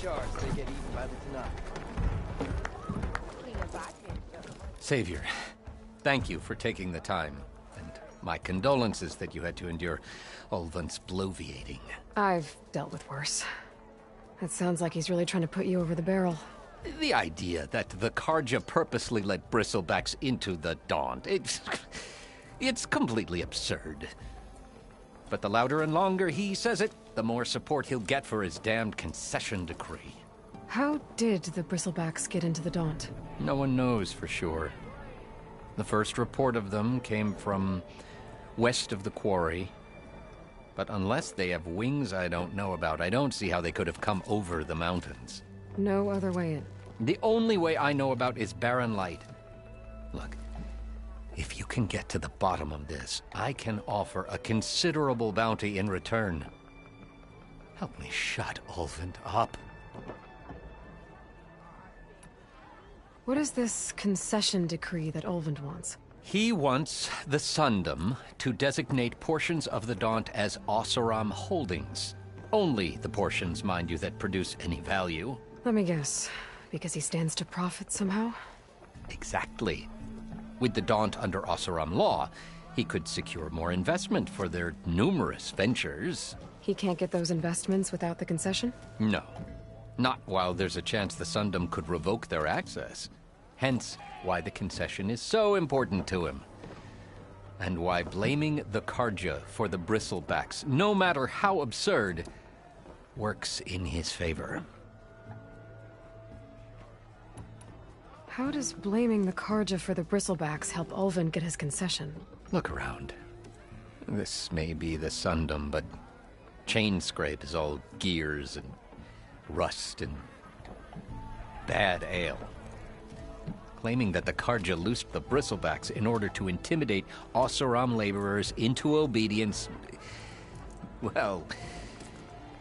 sharks, they get eaten by the Tanakh. Savior, thank you for taking the time. And my condolences that you had to endure Ulvant's bloviating. I've dealt with worse. It sounds like he's really trying to put you over the barrel. The idea that the Karja purposely let bristlebacks into the Daunt, it's completely absurd. But the louder and longer he says it, the more support he'll get for his damned concession decree. How did the bristlebacks get into the Daunt? No one knows for sure. The first report of them came from west of the quarry. But unless they have wings I don't know about, I don't see how they could have come over the mountains. No other way in. The only way I know about is Barren Light. Look, if you can get to the bottom of this, I can offer a considerable bounty in return. Help me shut Ulvant up. What is this concession decree that Ulvant wants? He wants the Sundom to designate portions of the Daunt as Oseram holdings. Only the portions, mind you, that produce any value. Let me guess. Because he stands to profit somehow? Exactly. With the Daunt under Oseram law, he could secure more investment for their numerous ventures. He can't get those investments without the concession? No. Not while there's a chance the Sundom could revoke their access. Hence, why the concession is so important to him. And why blaming the Karja for the bristlebacks, no matter how absurd, works in his favor. How does blaming the Karja for the bristlebacks help Ulvant get his concession? Look around. This may be the Sundom, but Chainscrape is all gears and rust and bad ale. Claiming that the Karja loosed the bristlebacks in order to intimidate Oseram laborers into obedience. Well,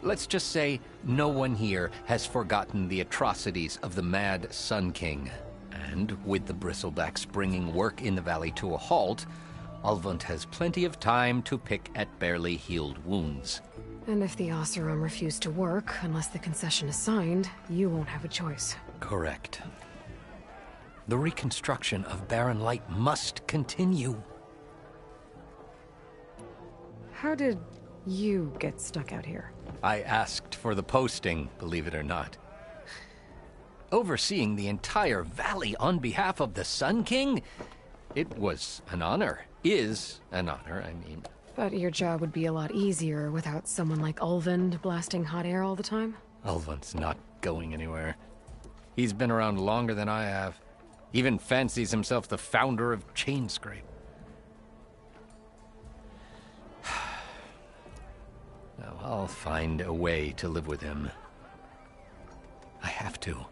let's just say no one here has forgotten the atrocities of the Mad Sun King. And with the bristlebacks bringing work in the valley to a halt, Ulvant has plenty of time to pick at barely healed wounds. And if the Oseram refuse to work, unless the concession is signed, you won't have a choice. Correct. The reconstruction of Barren Light must continue. How did you get stuck out here? I asked for the posting, believe it or not. Overseeing the entire valley on behalf of the Sun King? It was an honor. Is an honor, I mean. But your job would be a lot easier without someone like Ulvand blasting hot air all the time? Ulvand's not going anywhere. He's been around longer than I have. Even fancies himself the founder of Chainscrape. Now, I'll find a way to live with him. I have to.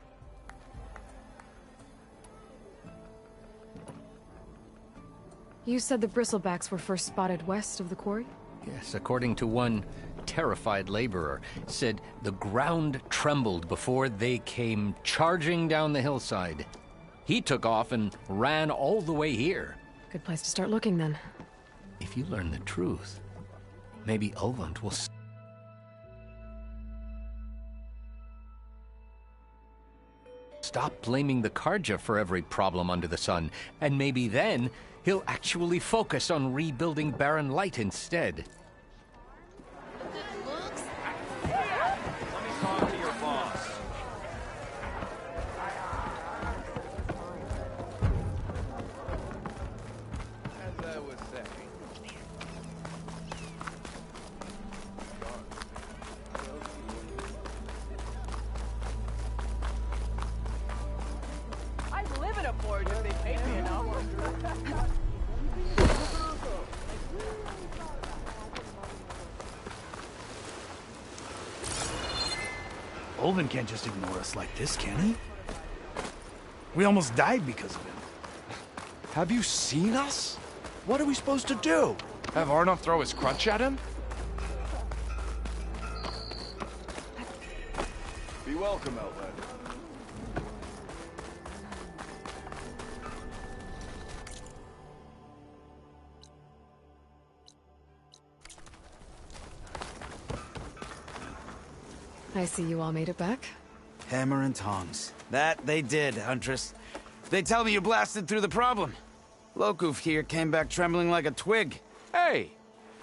You said the bristlebacks were first spotted west of the quarry? Yes, according to one terrified laborer, said the ground trembled before they came charging down the hillside. He took off and ran all the way here. Good place to start looking, then. If you learn the truth, maybe Ulvant will... stop blaming the Karja for every problem under the sun, and maybe then he'll actually focus on rebuilding Barren Light instead. Ulvin can't just ignore us like this, can he? We almost died because of him. Have you seen us? What are we supposed to do? Have Arnov throw his crutch at him? Be welcome, Outlander. I see you all made it back. Hammer and tongs. That they did, Huntress. They tell me you blasted through the problem. Lokuf here came back trembling like a twig. Hey!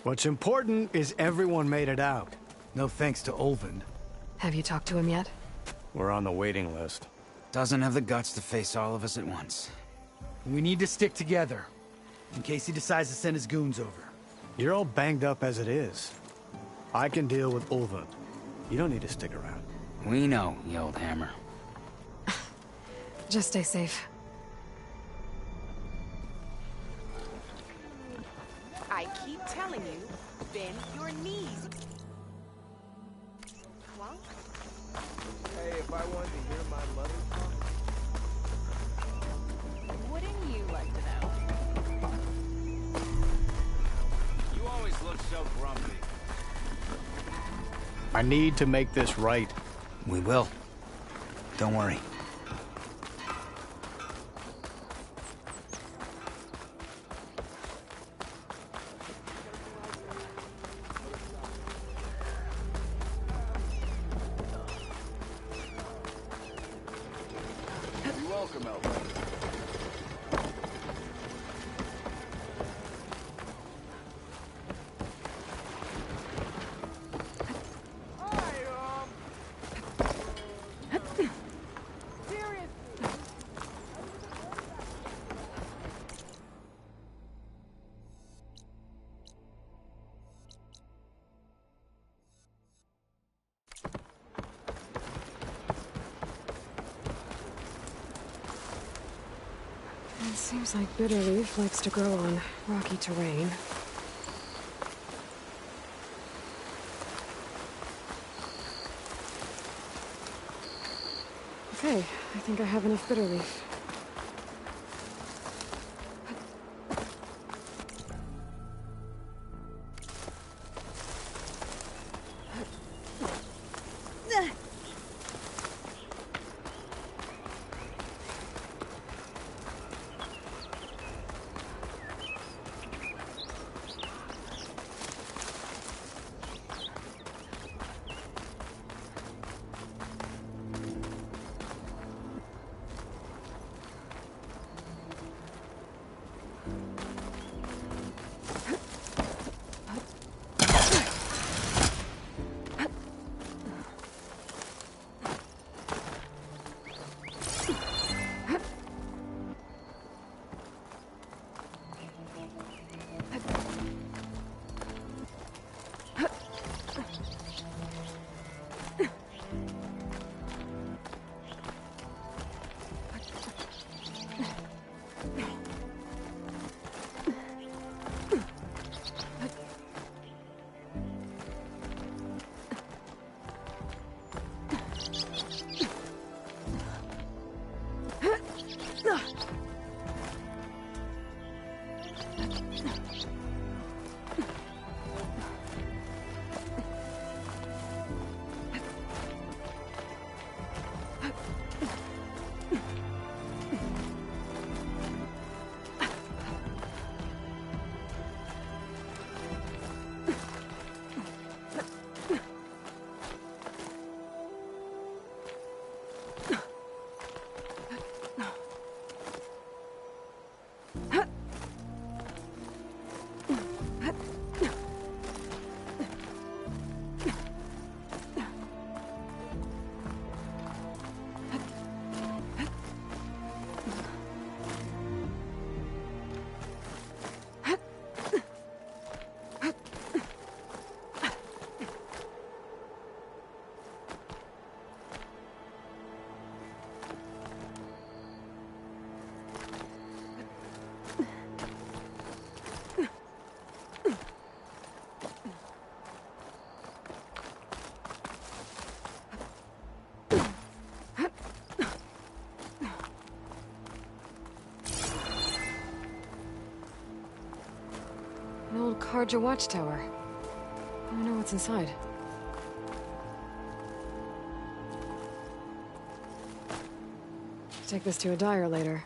What's important is everyone made it out. No thanks to Olvin. Have you talked to him yet? We're on the waiting list. Doesn't have the guts to face all of us at once. We need to stick together, in case he decides to send his goons over. You're all banged up as it is. I can deal with Ulven. You don't need to stick around. We know, you old hammer. Just stay safe. I keep telling you, bend your knees. Well, Hey, if I wanted to hear my mother talk, wouldn't you like to know? You always look so grumpy. I need to make this right. We will. Don't worry. you're welcome, Outlander. It seems like Bitterleaf likes to grow on rocky terrain. Okay, I think I have enough Bitterleaf. An old Karja watchtower. I wonder what's inside. Take this to a dyer later.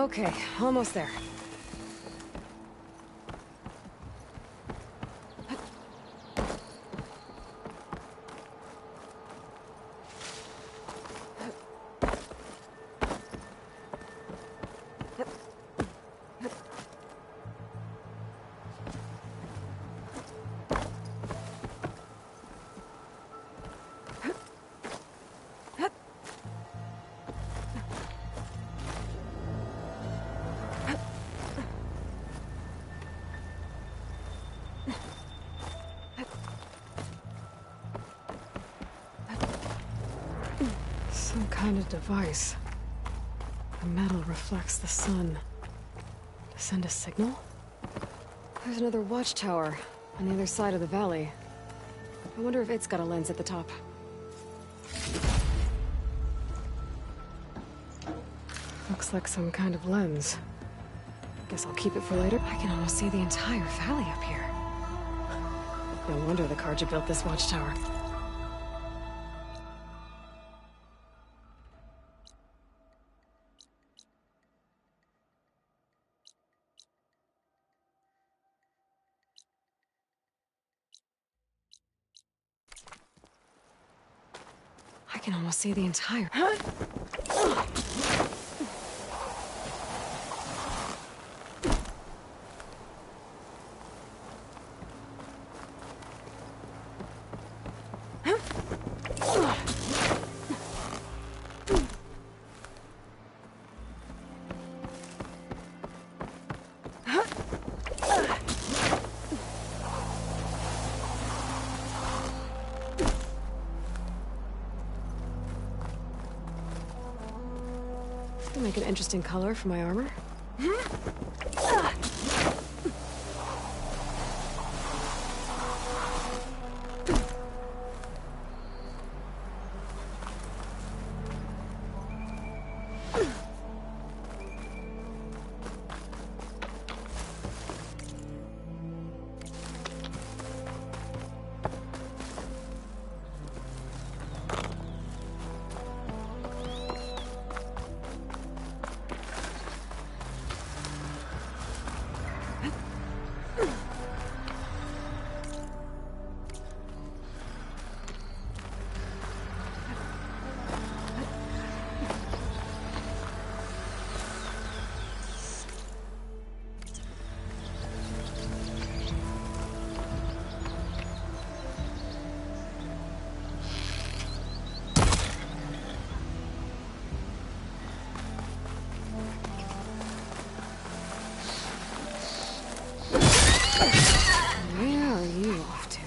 Okay, almost there. Some kind of device. The metal reflects the sun. To send a signal? There's another watchtower on the other side of the valley. I wonder if it's got a lens at the top. Looks like some kind of lens. Guess I'll keep it for later. I can almost see the entire valley up here. No wonder the Karja built this watchtower. I can almost see the entire... Make an interesting color for my armor. Where are you off to?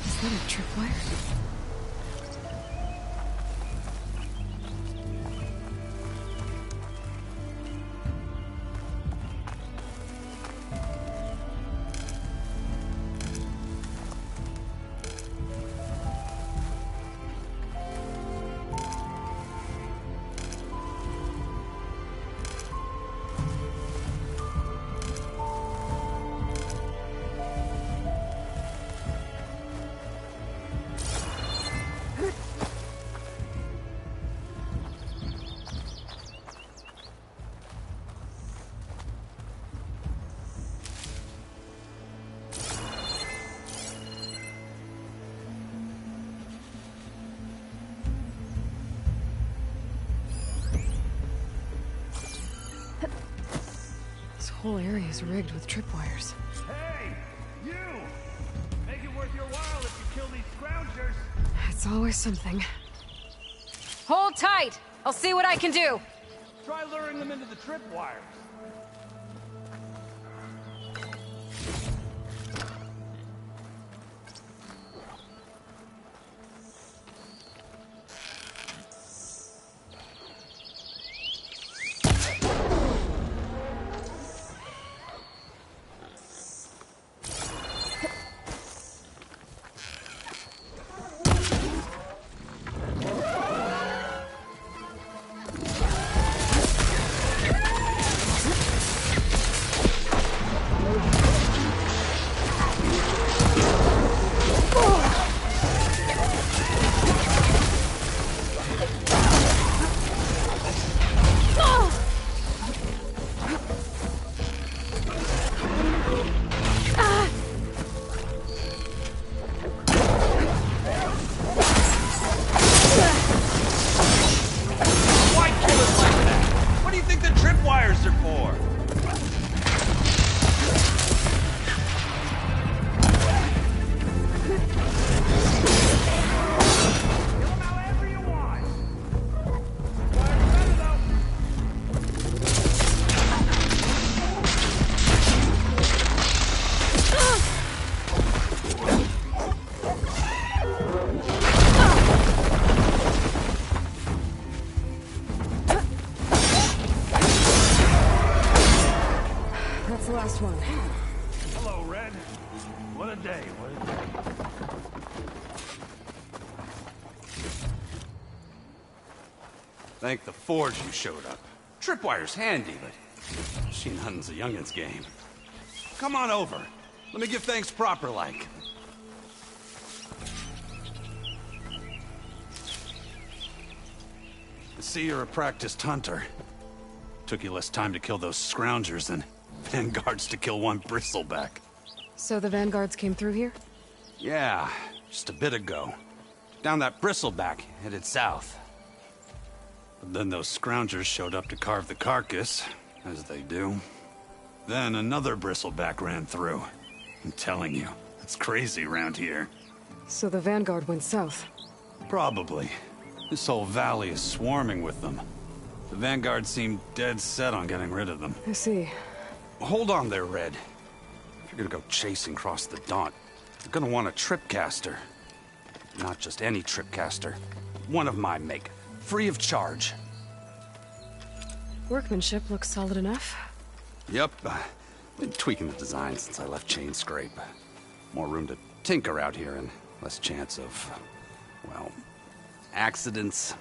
Is that a tripwire? This whole area is rigged with tripwires. Hey, you! Make it worth your while if you kill these scroungers. It's always something. Hold tight! I'll see what I can do! Try luring them into the tripwires. first one. Hello, Red. What a day, what a day. Thank the Forge you showed up. Tripwire's handy, but machine hunting's a youngin's game. Come on over. Let me give thanks proper like. I see you're a practiced hunter. Took you less time to kill those scroungers than vanguards to kill one bristleback. So the vanguards came through here? Yeah, just a bit ago. Down that bristleback, headed south. But then those scroungers showed up to carve the carcass, as they do. Then another bristleback ran through. I'm telling you, it's crazy around here. So the vanguard went south? Probably. This whole valley is swarming with them. The vanguard seemed dead set on getting rid of them. I see. Hold on there, Red. If you're gonna go chasing across the Daunt, you're gonna want a tripcaster. Not just any tripcaster. One of my make. Free of charge. Workmanship looks solid enough. Yep. Been tweaking the design since I left Chain Scrape. More room to tinker out here and less chance of, well, accidents.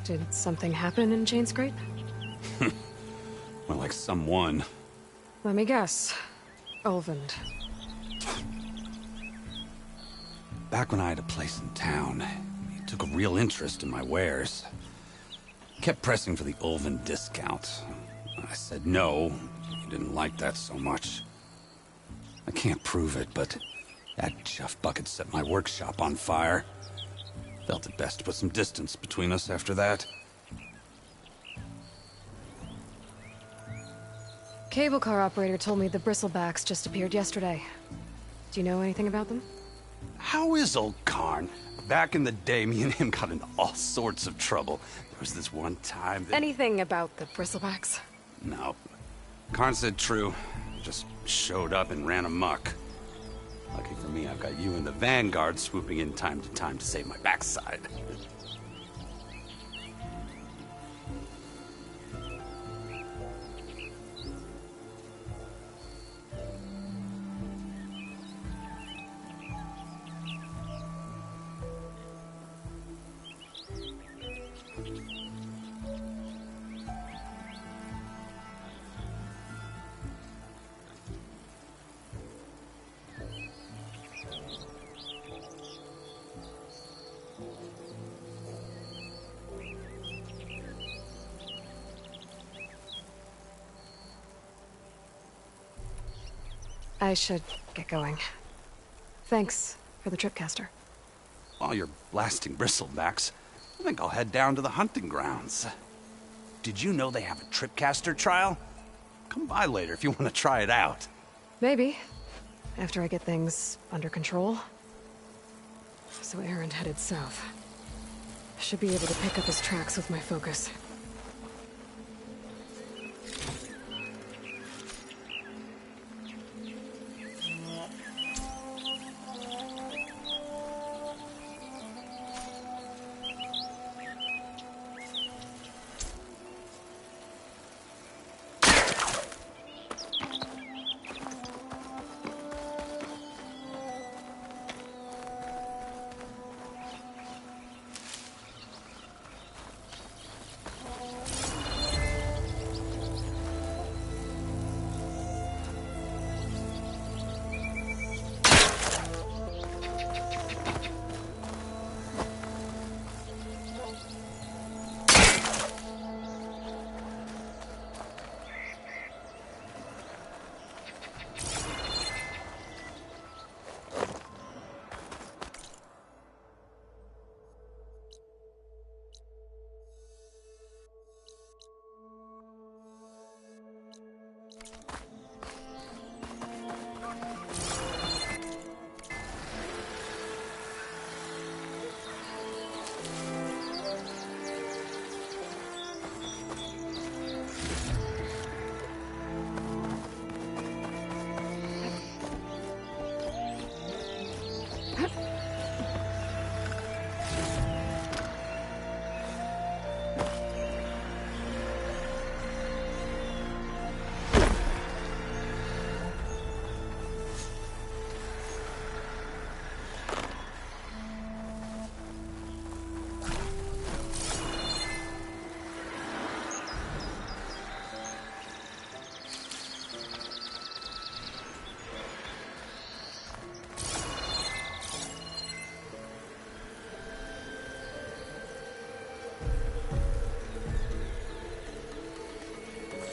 Did something happen in Chain Scrape? Well, like someone. Let me guess. Ulvund. Back when I had a place in town, he took a real interest in my wares. Kept pressing for the Ulvund discount. I said no. He didn't like that so much. I can't prove it, but that chuff bucket set my workshop on fire. Felt it best to put some distance between us after that. Cable car operator told me the bristlebacks just appeared yesterday. Do you know anything about them? How is old Karn? Back in the day, me and him got into all sorts of trouble. There was this one time that... Anything about the bristlebacks? No. Karn said true. Just showed up and ran amok. Lucky for me, I've got you and the Vanguard swooping in time to save my backside. I should get going. Thanks for the tripcaster. While you're blasting bristlebacks, I think I'll head down to the hunting grounds. Did you know they have a tripcaster trial? Come by later if you want to try it out. Maybe. After I get things under control. So Aaron headed south. Should be able to pick up his tracks with my focus.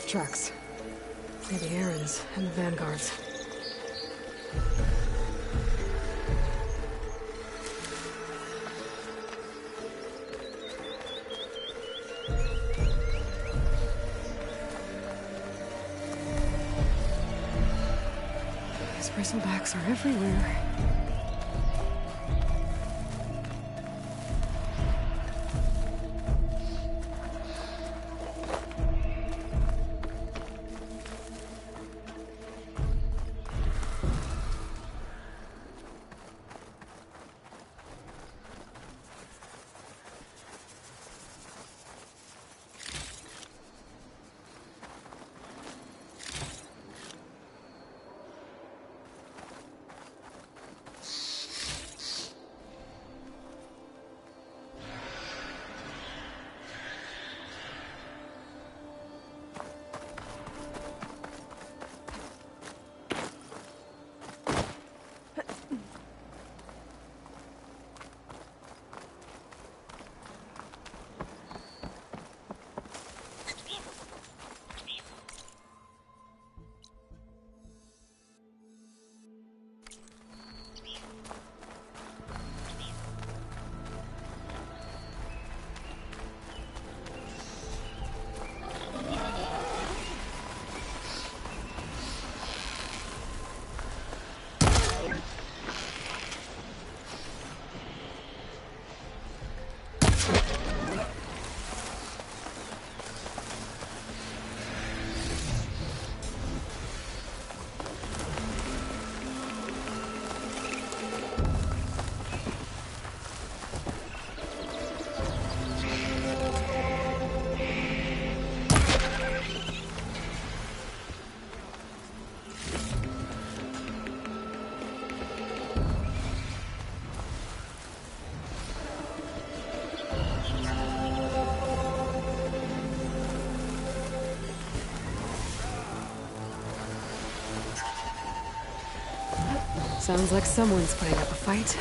tracks. Maybe Aaron's and the Vanguard's. These bristlebacks are everywhere. Sounds like someone's putting up a fight.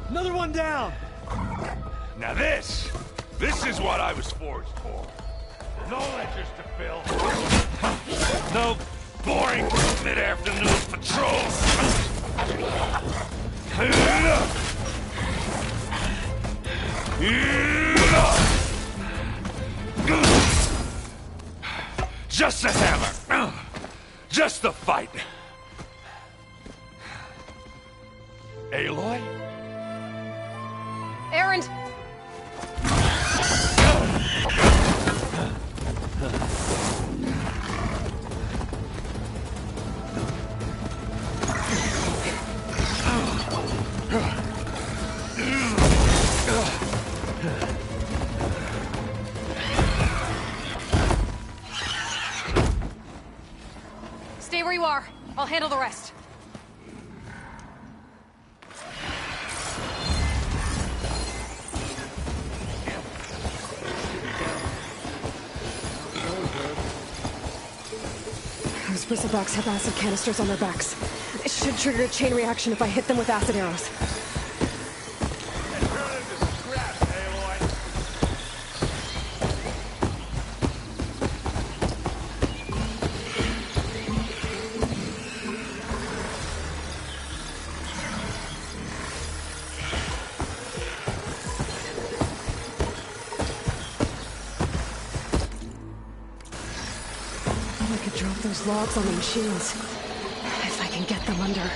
Another one down! Now this is what I was forged for. No ledgers to fill. No boring mid-afternoon patrols. Just a hammer. Just the fight. Aloy? Aaron! Stay where you are. I'll handle the rest. Those bristlebacks have acid canisters on their backs. It should trigger a chain reaction if I hit them with acid arrows. I could drop those logs on the machines. If I can get them under.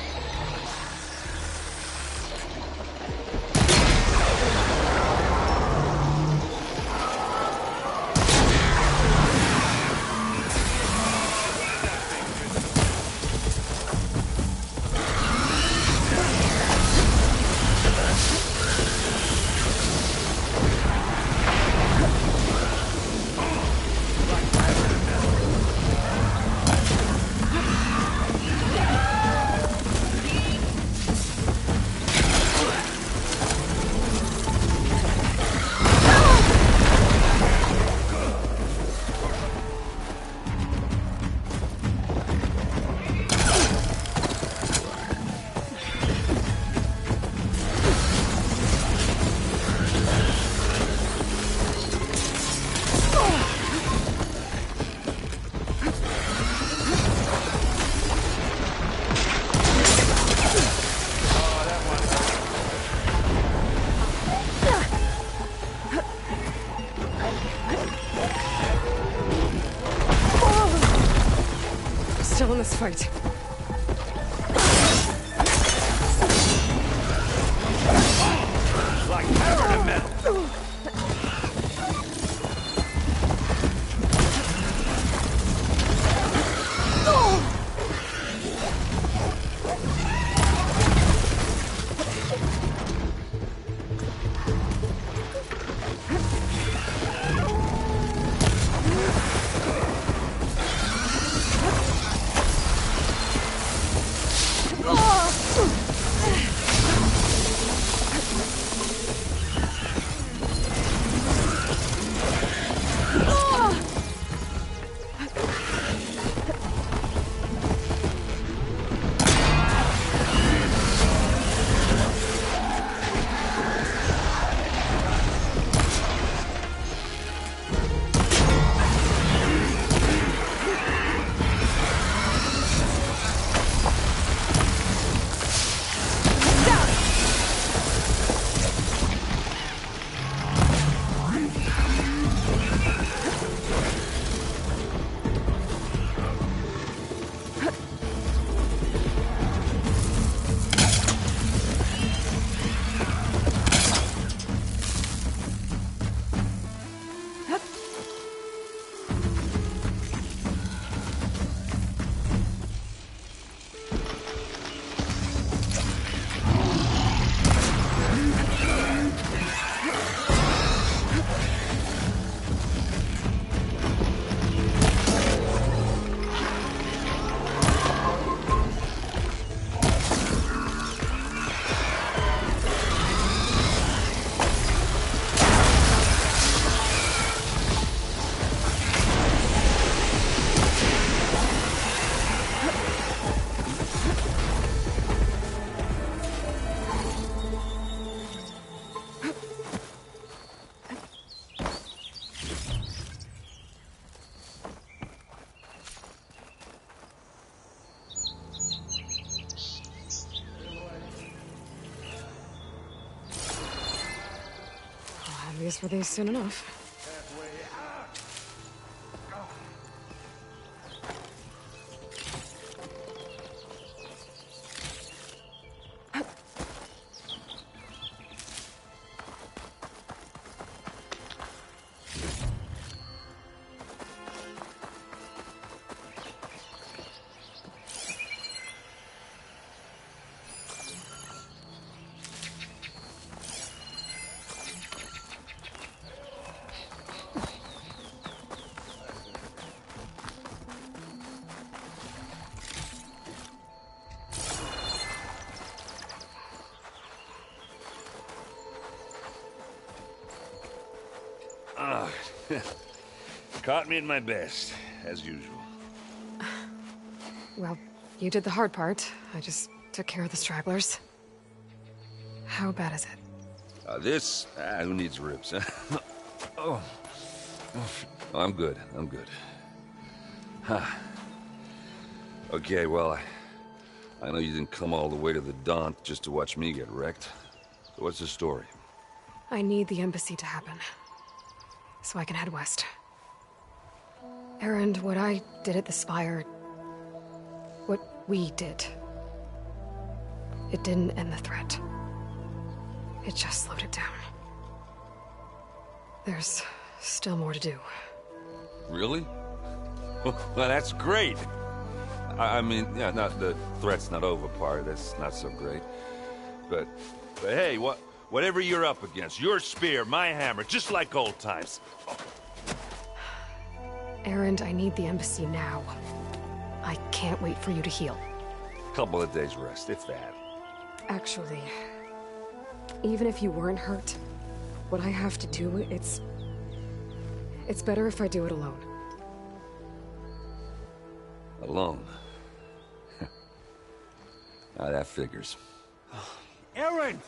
still in this fight. Like terror to metal. Obvious for these soon enough. Caught me at my best, as usual. Well, you did the hard part. I just took care of the stragglers. How bad is it? Who needs ribs, huh? Oh. I'm good, I'm good. Huh. Okay, well, I know you didn't come all the way to the Daunt just to watch me get wrecked. So what's the story? I need the embassy to happen, so I can head west. Erend, what I did at the Spire... what we did... it didn't end the threat. It just slowed it down. There's still more to do. Really? Well, that's great. I mean, yeah, not the threat's not over part, that's not so great. But hey, whatever you're up against, your spear, my hammer, just like old times. Erend, I need the embassy now. I can't wait for you to heal. Couple of days rest, if that. Actually, even if you weren't hurt, what I have to do, it's better if I do it alone. Alone? Now that figures. Erend!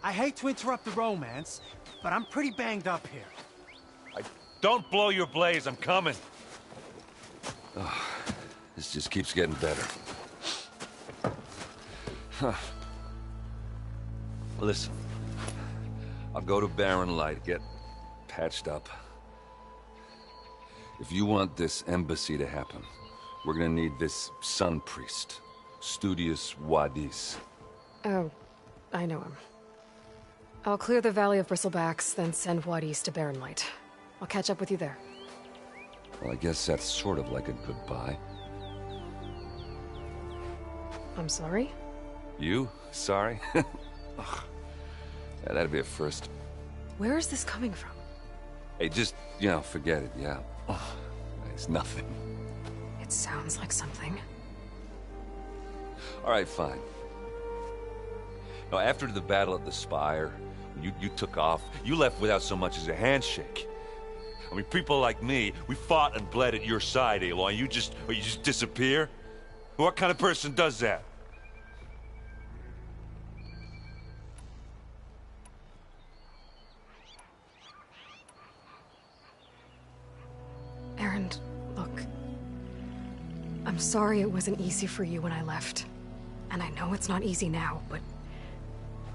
I hate to interrupt the romance, but I'm pretty banged up here. Don't blow your blaze, I'm coming. Oh, this just keeps getting better. Huh. Listen, I'll go to Barren Light, get patched up. If you want this embassy to happen, We're gonna need this sun priest, Studius Wadis. Oh, I know him. I'll clear the Valley of Bristlebacks, then send Wadis to Barren Light. I'll catch up with you there. Well, I guess that's sort of like a goodbye. I'm sorry? You? Sorry? Ugh. Yeah, that'd be a first. Where is this coming from? Hey, just, forget it, yeah. Ugh. It's nothing. It sounds like something. All right, fine. Now, after the battle at the Spire, you took off, you left without so much as a handshake. I mean, people like me, we fought and bled at your side, Aloy, you just disappear? What kind of person does that? Aaron, look. I'm sorry it wasn't easy for you when I left. And I know it's not easy now, but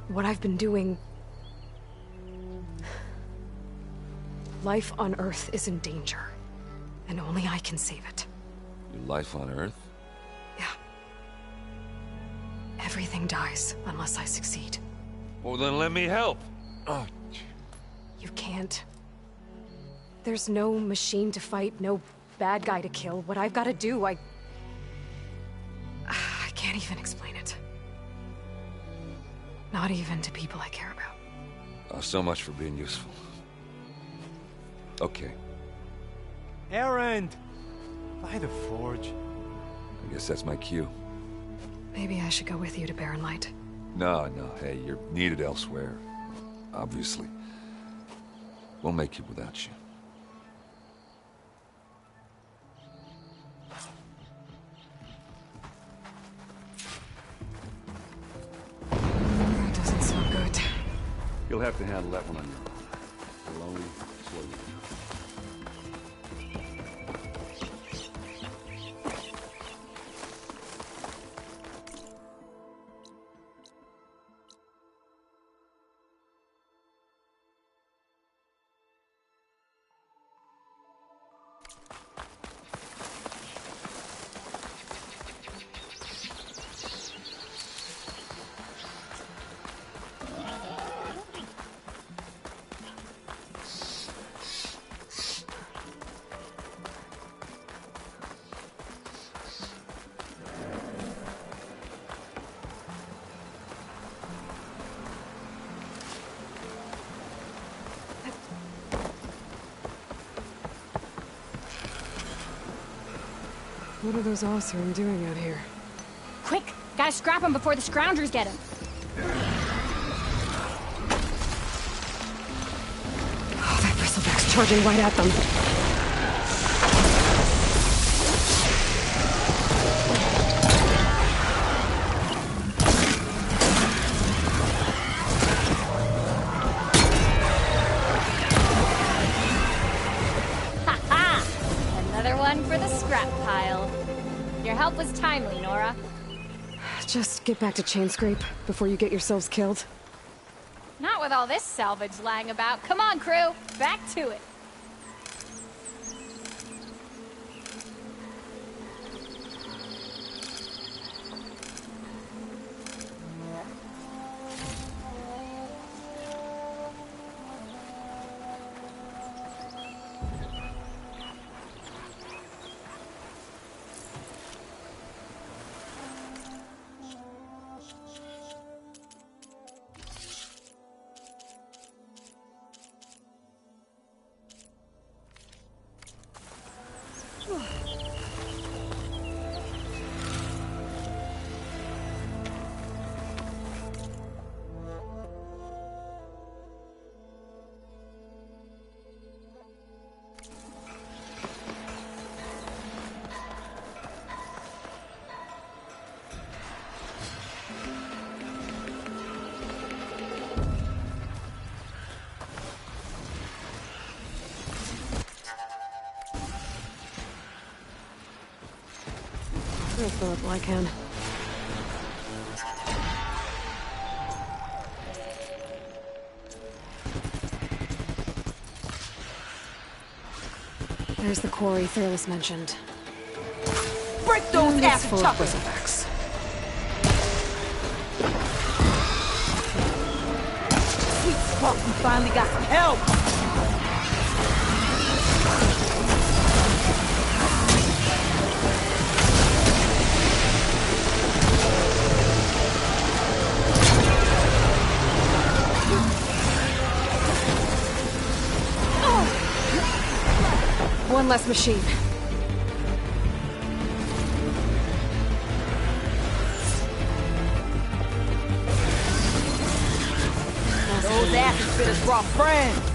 what I've been doing... Life on Earth is in danger, and only I can save it. Your life on Earth? Yeah. Everything dies unless I succeed. Well, then let me help. Oh. You can't. There's no machine to fight, no bad guy to kill. What I've got to do, I can't even explain it. Not even to people I care about. Oh, so much for being useful. Okay. Erend! By the forge. I guess that's my cue. Maybe I should go with you to Barren Light. No, hey, you're needed elsewhere. Obviously. We'll make it without you. That doesn't sound good. You'll have to handle that one on your own. Slowly, slowly. What are those Osirm doing out here? Quick! Gotta scrap him before the Scroungers get him. Oh, that bristleback's charging right at them. Ha-ha! Another one for the scrap pile. Your help was timely, Nora. Just get back to Chainscrape before you get yourselves killed. Not with all this salvage lying about. Come on, crew. Back to it. I'll fill up while I can. There's the quarry Thurles mentioned. Break those And it's ass full of chuckers! bristlecats. Sweet spot, we finally got some help! One less machine. Those asses fit us brought friends!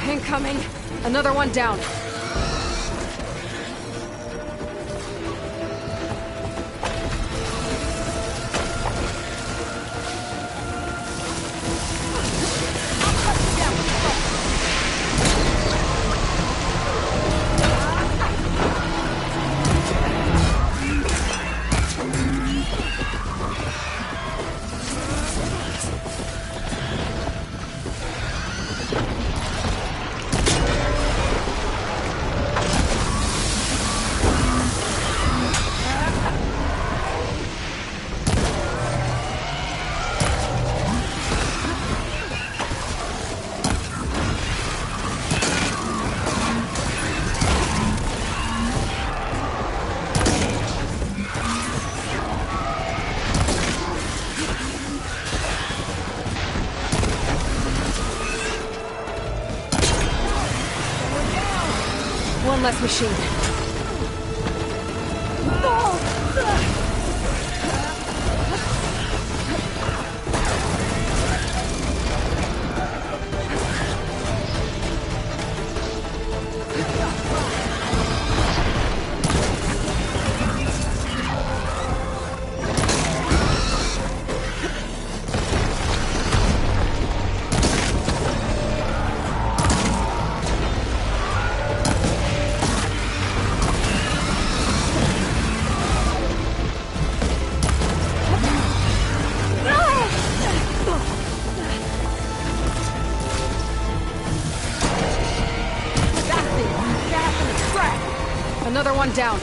Incoming. Another one down. One less machine. Another one down.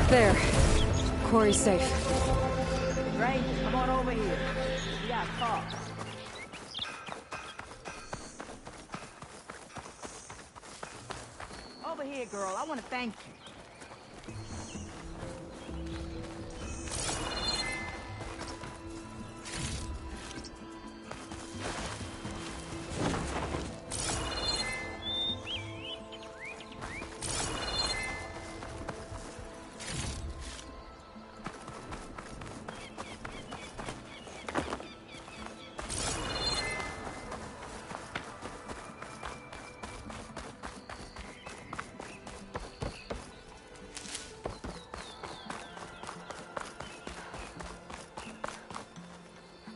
There. Quarry's safe. Ray, come on over here. We gotta talk. Over here, girl. I want to thank you.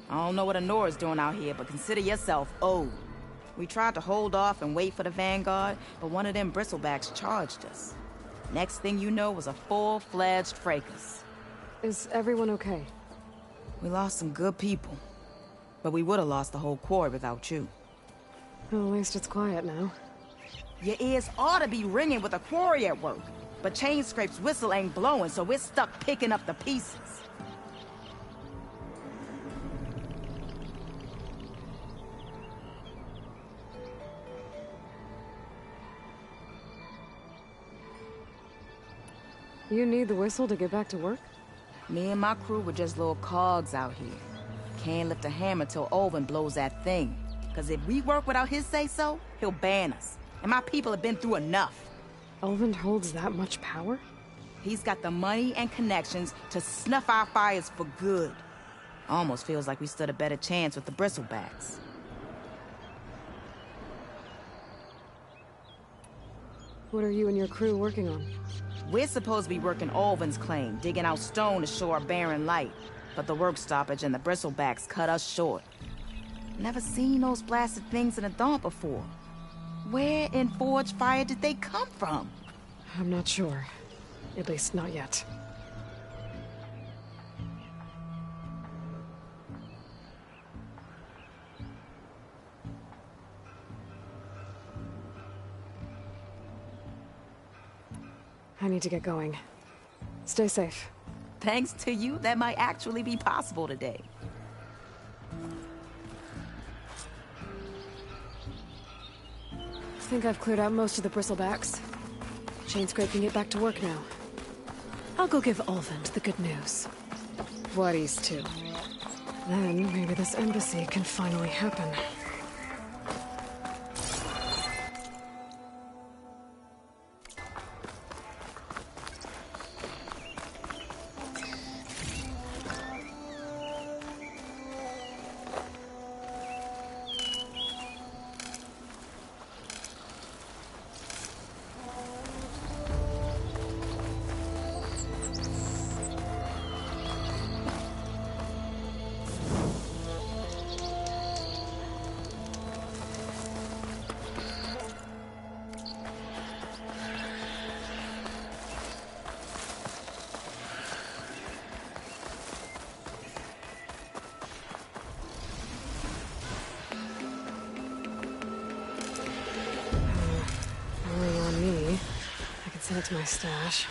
I don't know what Honora's doing out here, but consider yourself owed. We tried to hold off and wait for the Vanguard, but one of them bristlebacks charged us. Next thing you know was a full-fledged fracas. Is everyone okay? We lost some good people, but we would have lost the whole quarry without you. Well, at least it's quiet now. Your ears ought to be ringing with a quarry at work, but Chainscrape's whistle ain't blowing, so we're stuck picking up the pieces. You need the whistle to get back to work? Me and my crew were just little cogs out here. can't lift a hammer till Olvin blows that thing. Because if we work without his say-so, he'll ban us. And my people have been through enough. Olvin holds that much power? He's got the money and connections to snuff our fires for good. Almost feels like we stood a better chance with the bristlebacks. What are you and your crew working on? We're supposed to be working Olvin's claim, digging out stone to show our barren light. But the work stoppage and the bristlebacks cut us short. Never seen those blasted things in the dawn before. Where in Forge Fire did they come from? I'm not sure. At least not yet. I need to get going. Stay safe. Thanks to you, that might actually be possible today. I think I've cleared out most of the bristlebacks. Chainscrape can get back to work now. I'll go give Olvin the good news. Voorhees, too. Then maybe this embassy can finally happen. Send it to my stash.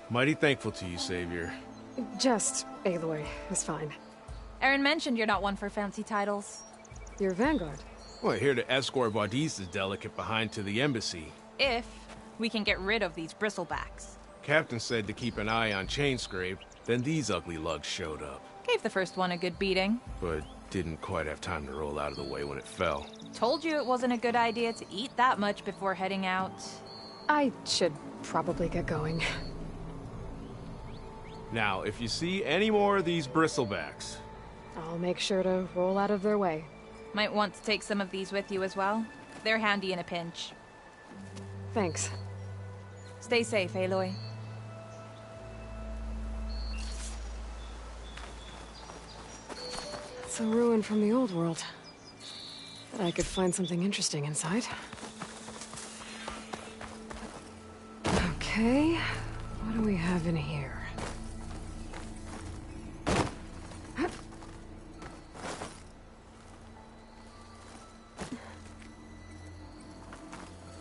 Mighty thankful to you, Savior. Just Aloy is fine. Aaron mentioned you're not one for fancy titles. You're Vanguard. Well, here to escort Vaudi's delegate behind to the embassy. If we can get rid of these bristlebacks. Captain said to keep an eye on Chainscrape, then these ugly lugs showed up. Gave the first one a good beating. But didn't quite have time to roll out of the way when it fell. Told you it wasn't a good idea to eat that much before heading out. I should probably get going. Now, if you see any more of these bristlebacks... I'll make sure to roll out of their way. Might want to take some of these with you as well. They're handy in a pinch. Thanks. Stay safe, Aloy. It's a ruin from the old world. Bet I could find something interesting inside. Okay, what do we have in here?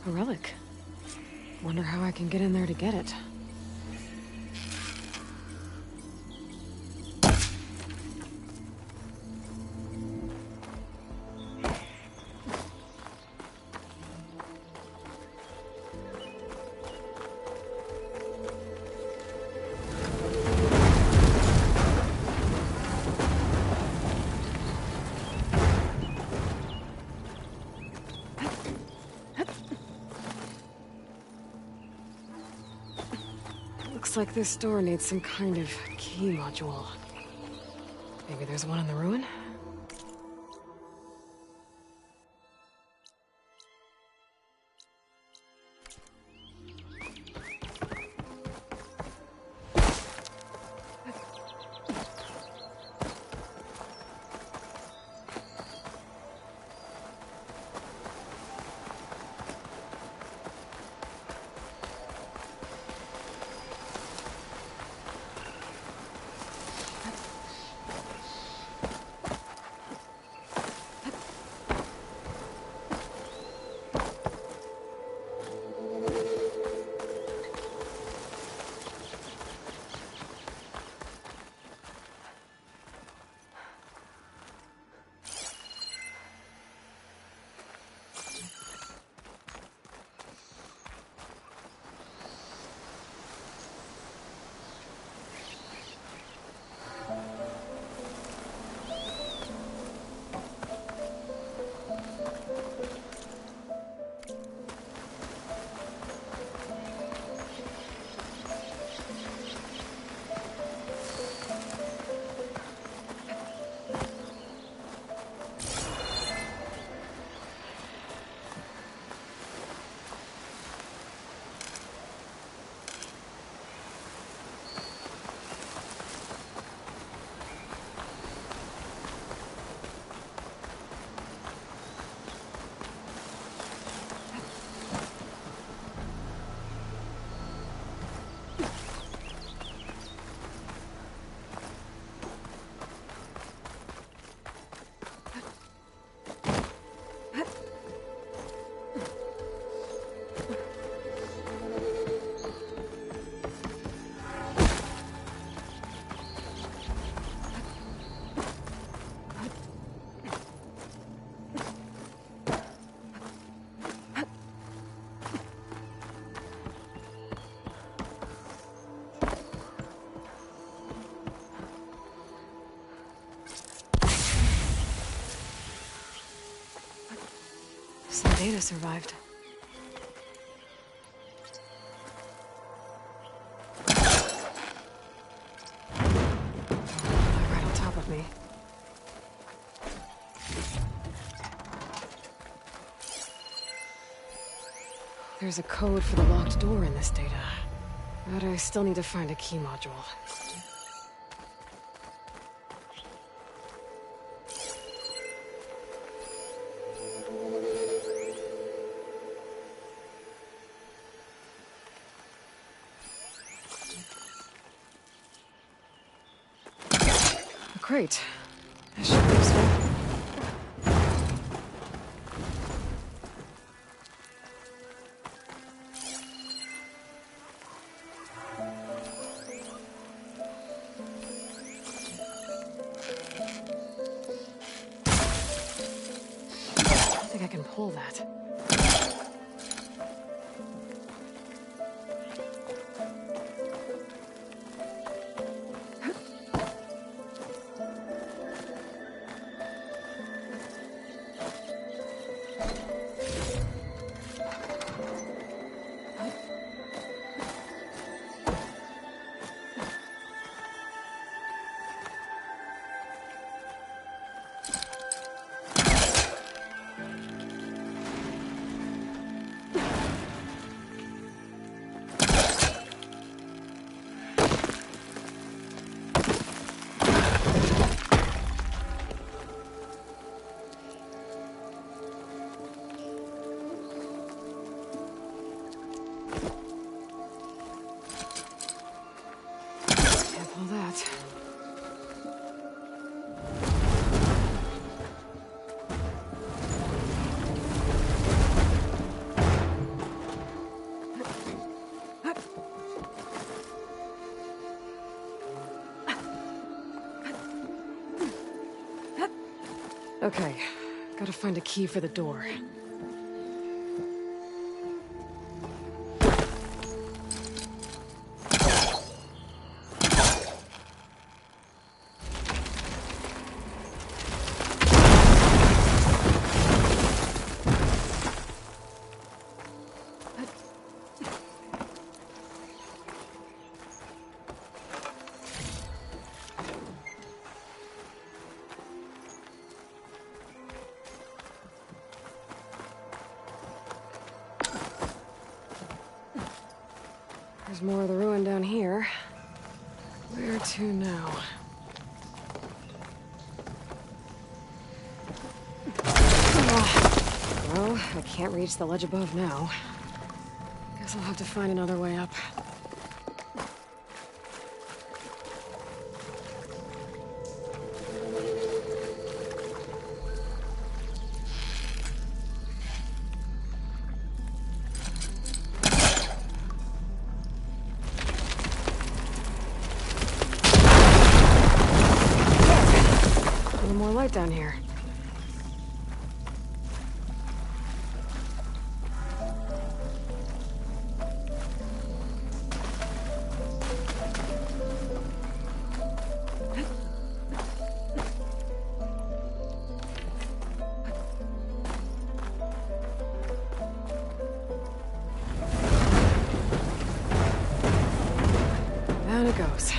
A relic. Wonder how I can get in there to get it. Looks like this door needs some kind of key module. Maybe there's one in the ruin? Some data survived. Right on top of me. There's a code for the locked door in this data. But I still need to find a key module. Great. That should be useful. I think I can pull that. Okay, gotta find a key for the door. There's more of the ruin down here. Where to now? Well, I can't reach the ledge above now. Guess I'll have to find another way up. A little more light down here. Down it goes.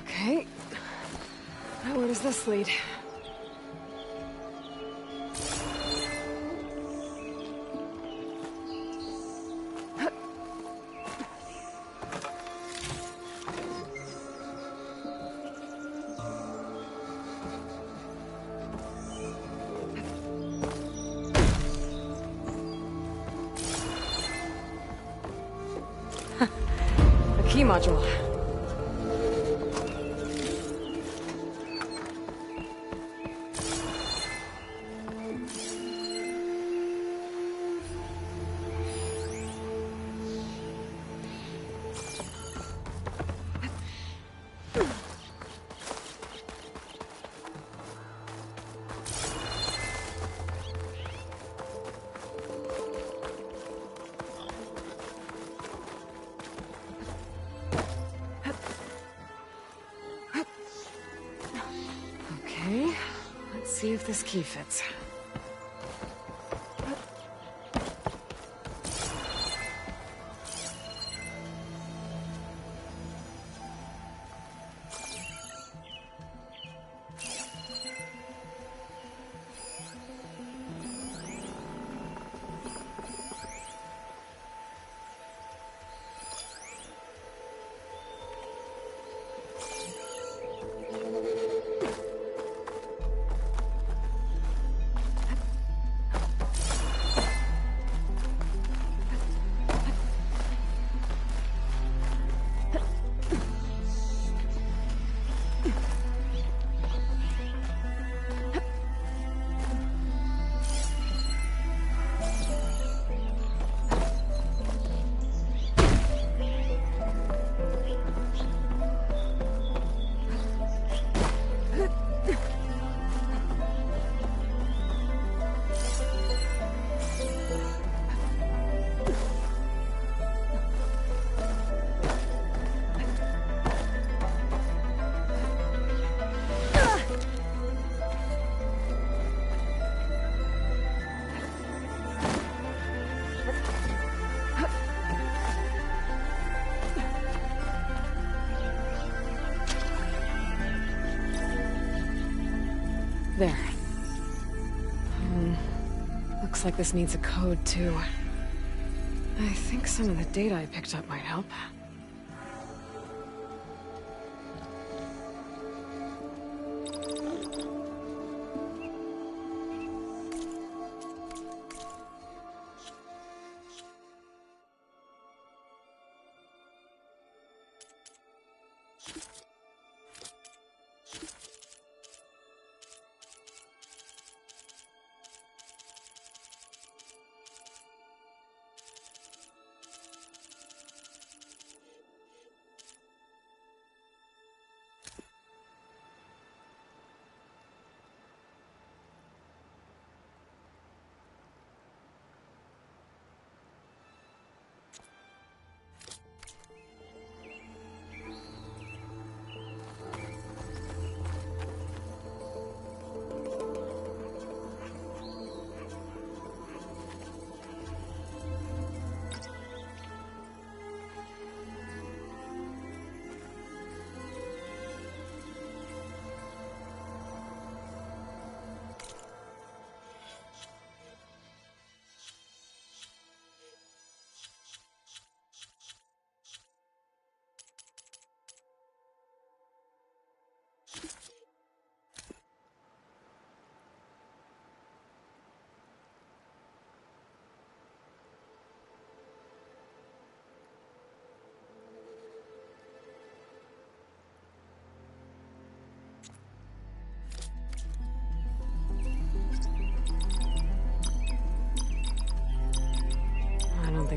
Okay. Now where does this lead? A key module. Okay, let's see if this key fits. There. Looks like this needs a code, too. I think some of the data I picked up might help.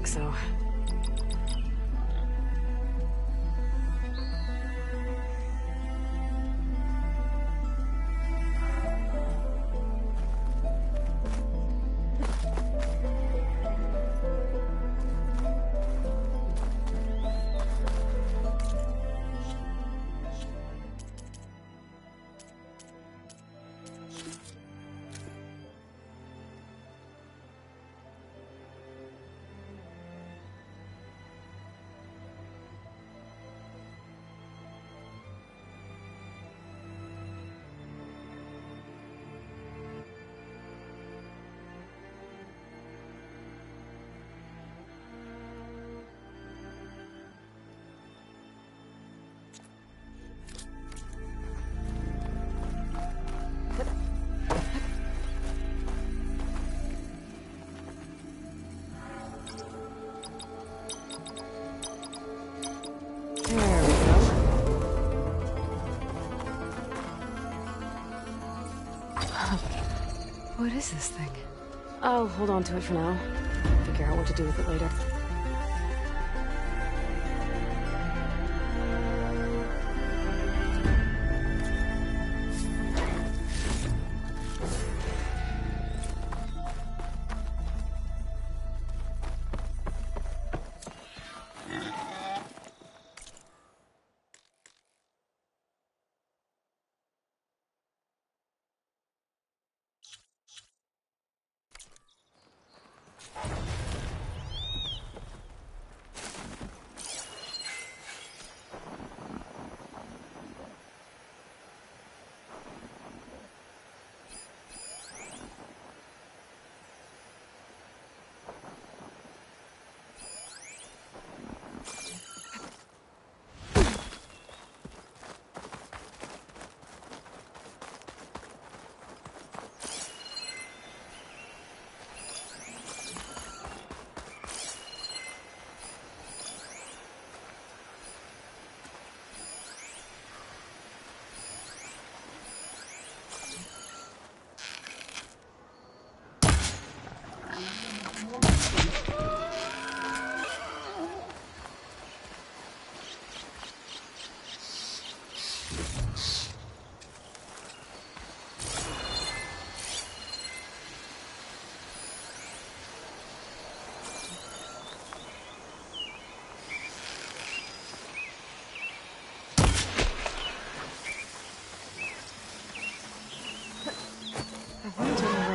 so. What is this thing? I'll hold on to it for now. Figure out what to do with it later.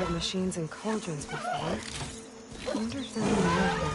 Machines and cauldrons before. I wonder if they're in there.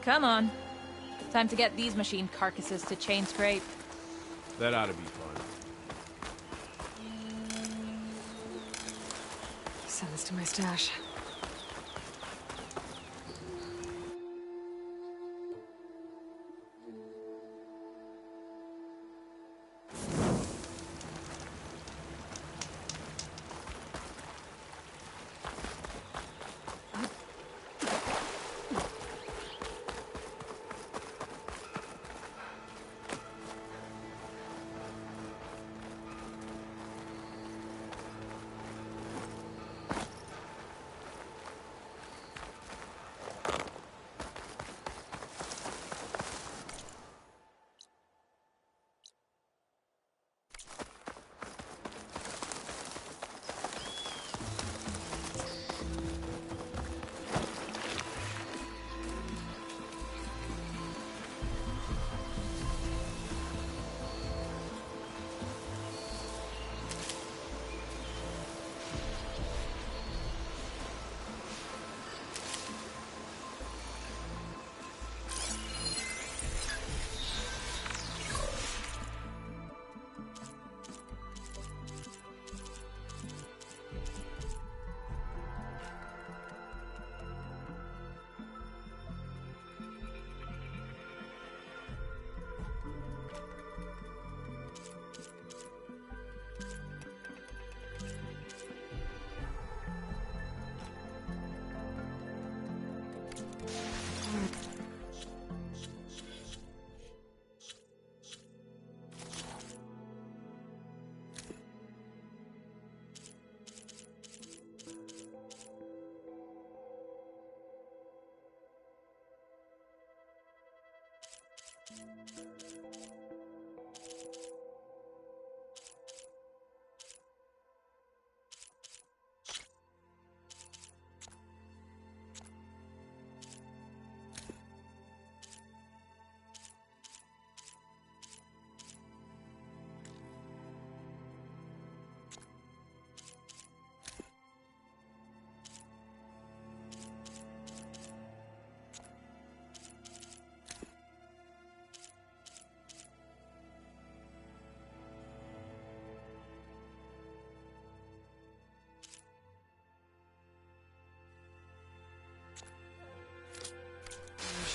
Come on. Time to get these machine carcasses to chain scrape. That ought to be fun. Send this to my stash.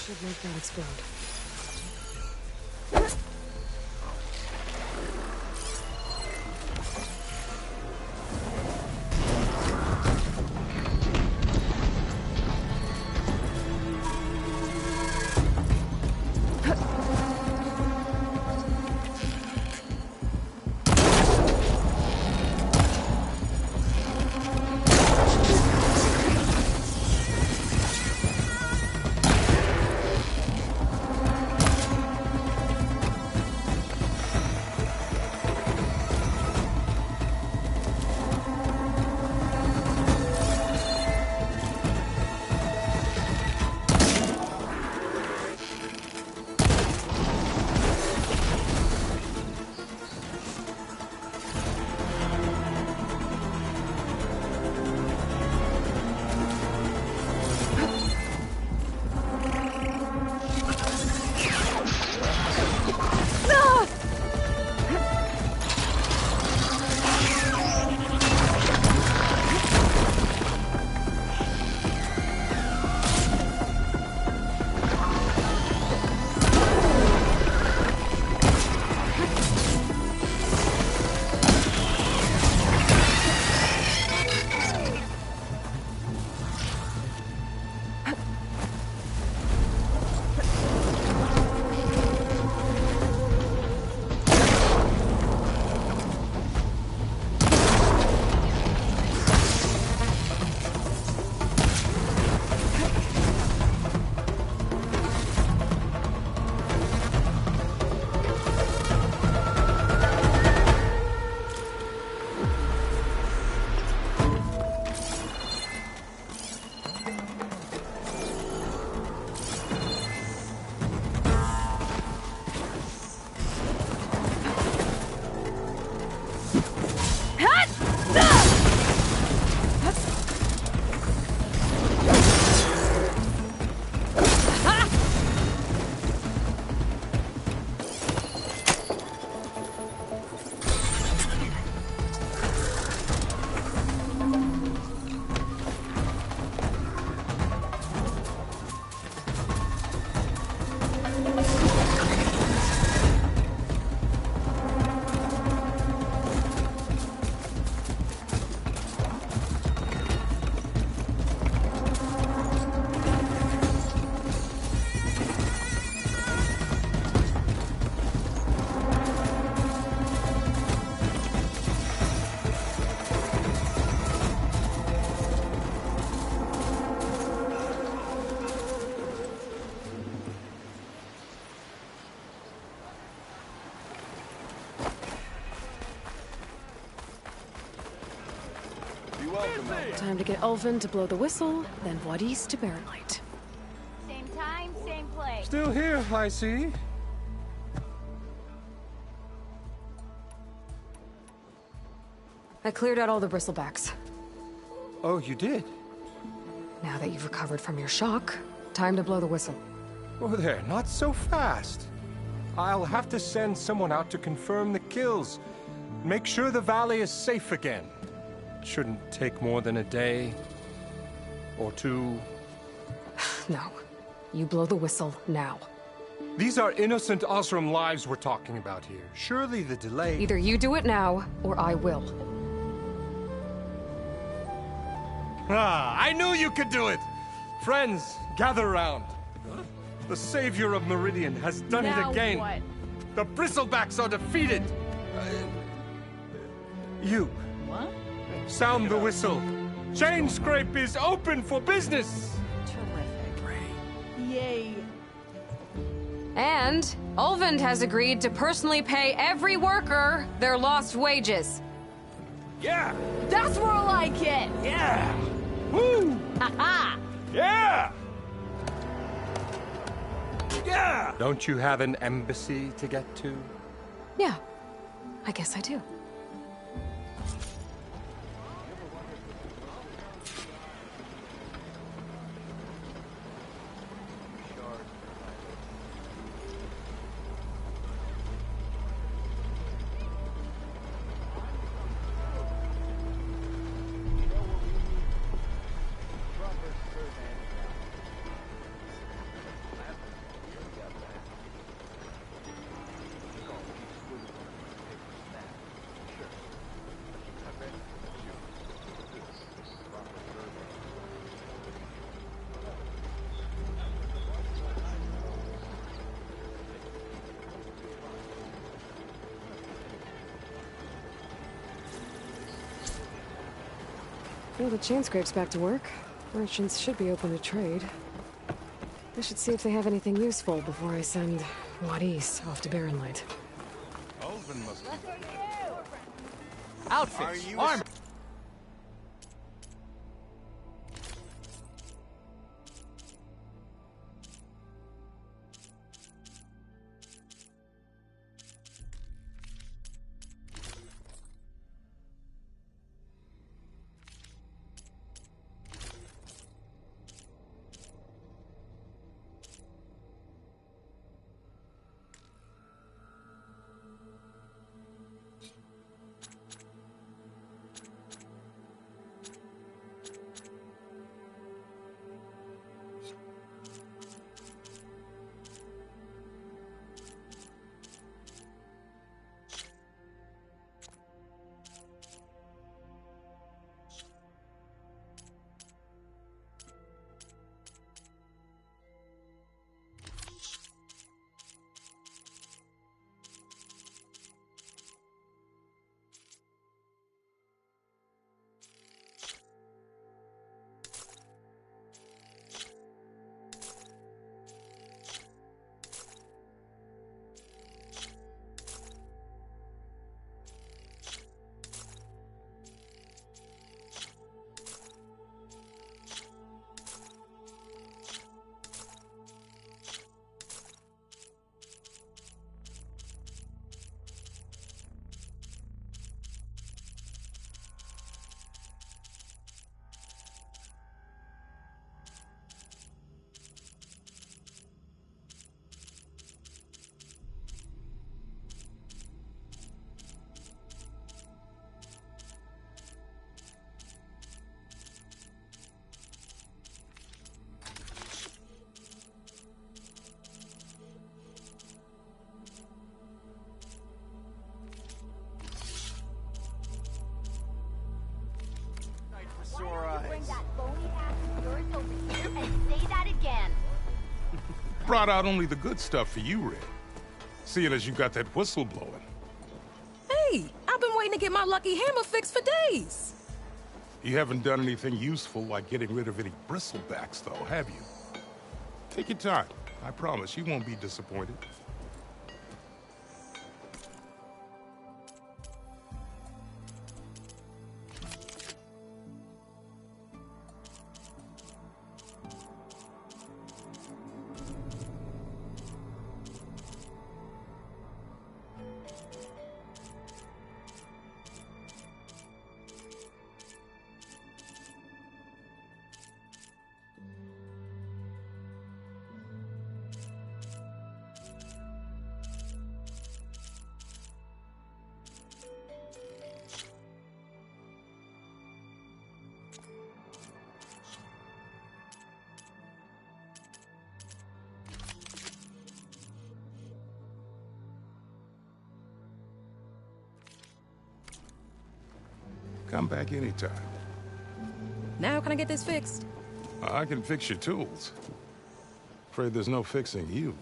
Should make that explode. Time to get Ulvin to blow the whistle, then Wadis to bear light. Same time, same place. Still here, I see. I cleared out all the bristlebacks. Oh, you did? Now that you've recovered from your shock, time to blow the whistle. Oh, there, not so fast. I'll have to send someone out to confirm the kills. Make sure the valley is safe again. Shouldn't take more than a day. Or two. No. You blow the whistle now. These are innocent Osram lives we're talking about here. Surely the delay... Either you do it now, or I will. Ah, I knew you could do it! Friends, gather round. The savior of Meridian has done Now it again. what? The bristlebacks are defeated. You. What? Sound the whistle. Chain Scrape is open for business. Terrific. Yay. And Ulvin has agreed to personally pay every worker their lost wages. Yeah! That's more like it! Yeah! Woo! Ha-ha! Yeah! Yeah! Don't you have an embassy to get to? Yeah, I guess I do. Well, the chain scrape's back to work. Merchants should be open to trade. I should see if they have anything useful before I send Wadis off to Barren Light. Ulvin must be... Outfits, armor. Brought out only the good stuff for you, Red. Seeing as you got that whistle blowing. Hey, I've been waiting to get my lucky hammer fixed for days. You haven't done anything useful like getting rid of any bristlebacks, though, have you? Take your time. I promise you won't be disappointed. Come back anytime. Now can I get this fixed? I can fix your tools. Afraid there's no fixing you.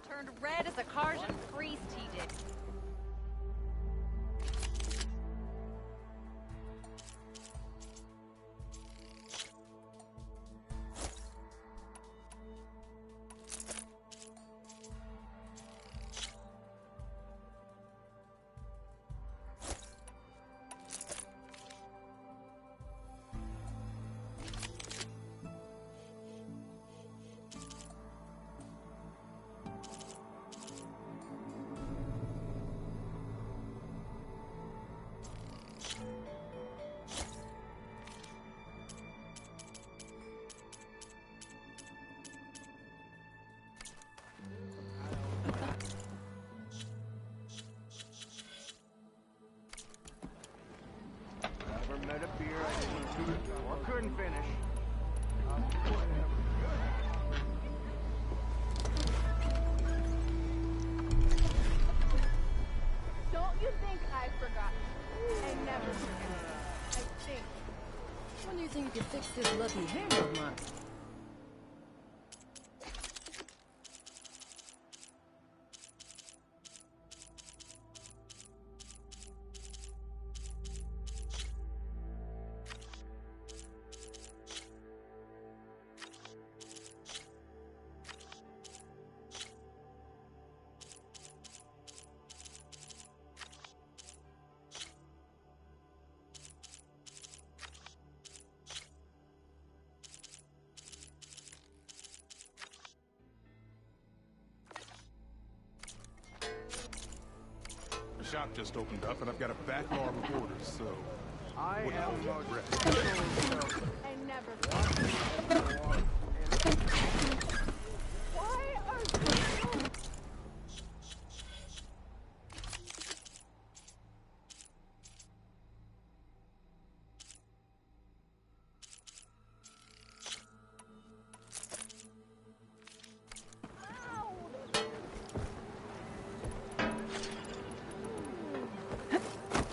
Turned red as a Karjan priest, he did. Never met a beer I didn't shoot or couldn't finish. Don't you think I've forgotten? I never forget. I think. When do you think you could fix this lucky hammer of mine? The shop just opened up, and I've got a backlog of orders, so... I what am do you a regret? I never forget. Why are you...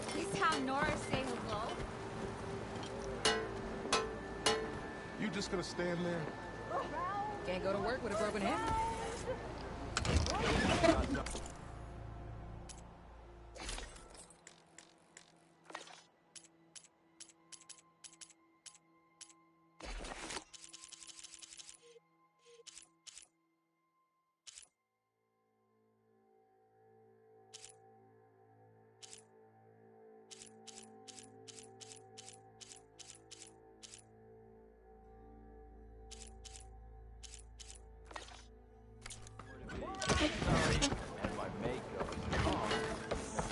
Please have Nora say hello. You just gonna stand there? Can't go to work with a broken hammer.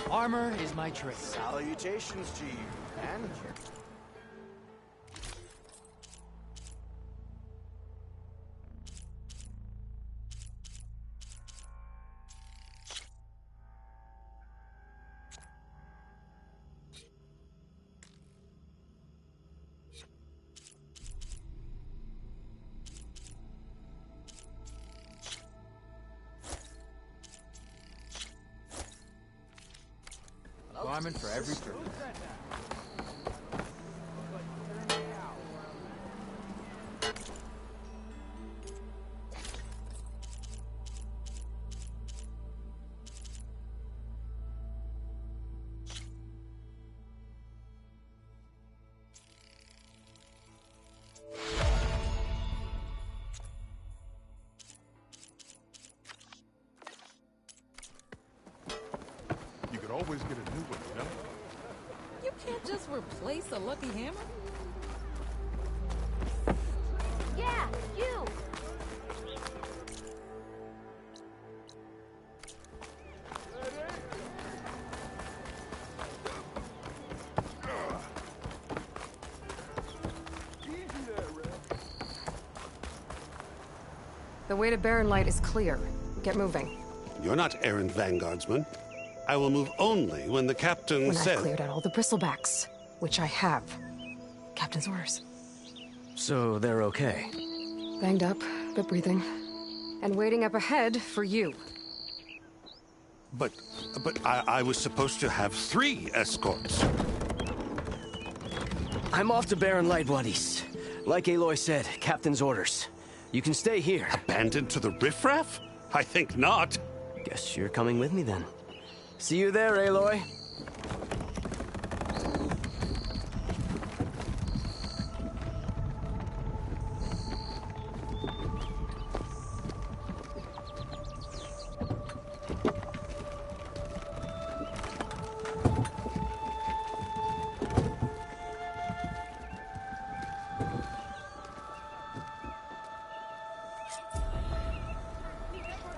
Armor is my trade. Salutations to you, man. Garment for every purpose. You could always get a new one, you know? You can't just replace a lucky hammer. Yeah, you! The way to Barren Light is clear. Get moving. You're not errant vanguardsman. I will move only when the captain When says... I've cleared out all the bristlebacks, which I have. Captain's orders. So they're okay? Banged up, but breathing. And waiting up ahead for you. But I was supposed to have 3 escorts. I'm off to Barren Light, Wadis. Like Aloy said, Captain's orders. You can stay here. Abandoned to the riffraff? I think not. Guess you're coming with me then. See you there, Aloy.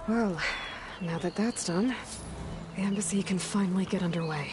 Well, now that that's done, the embassy can finally get underway.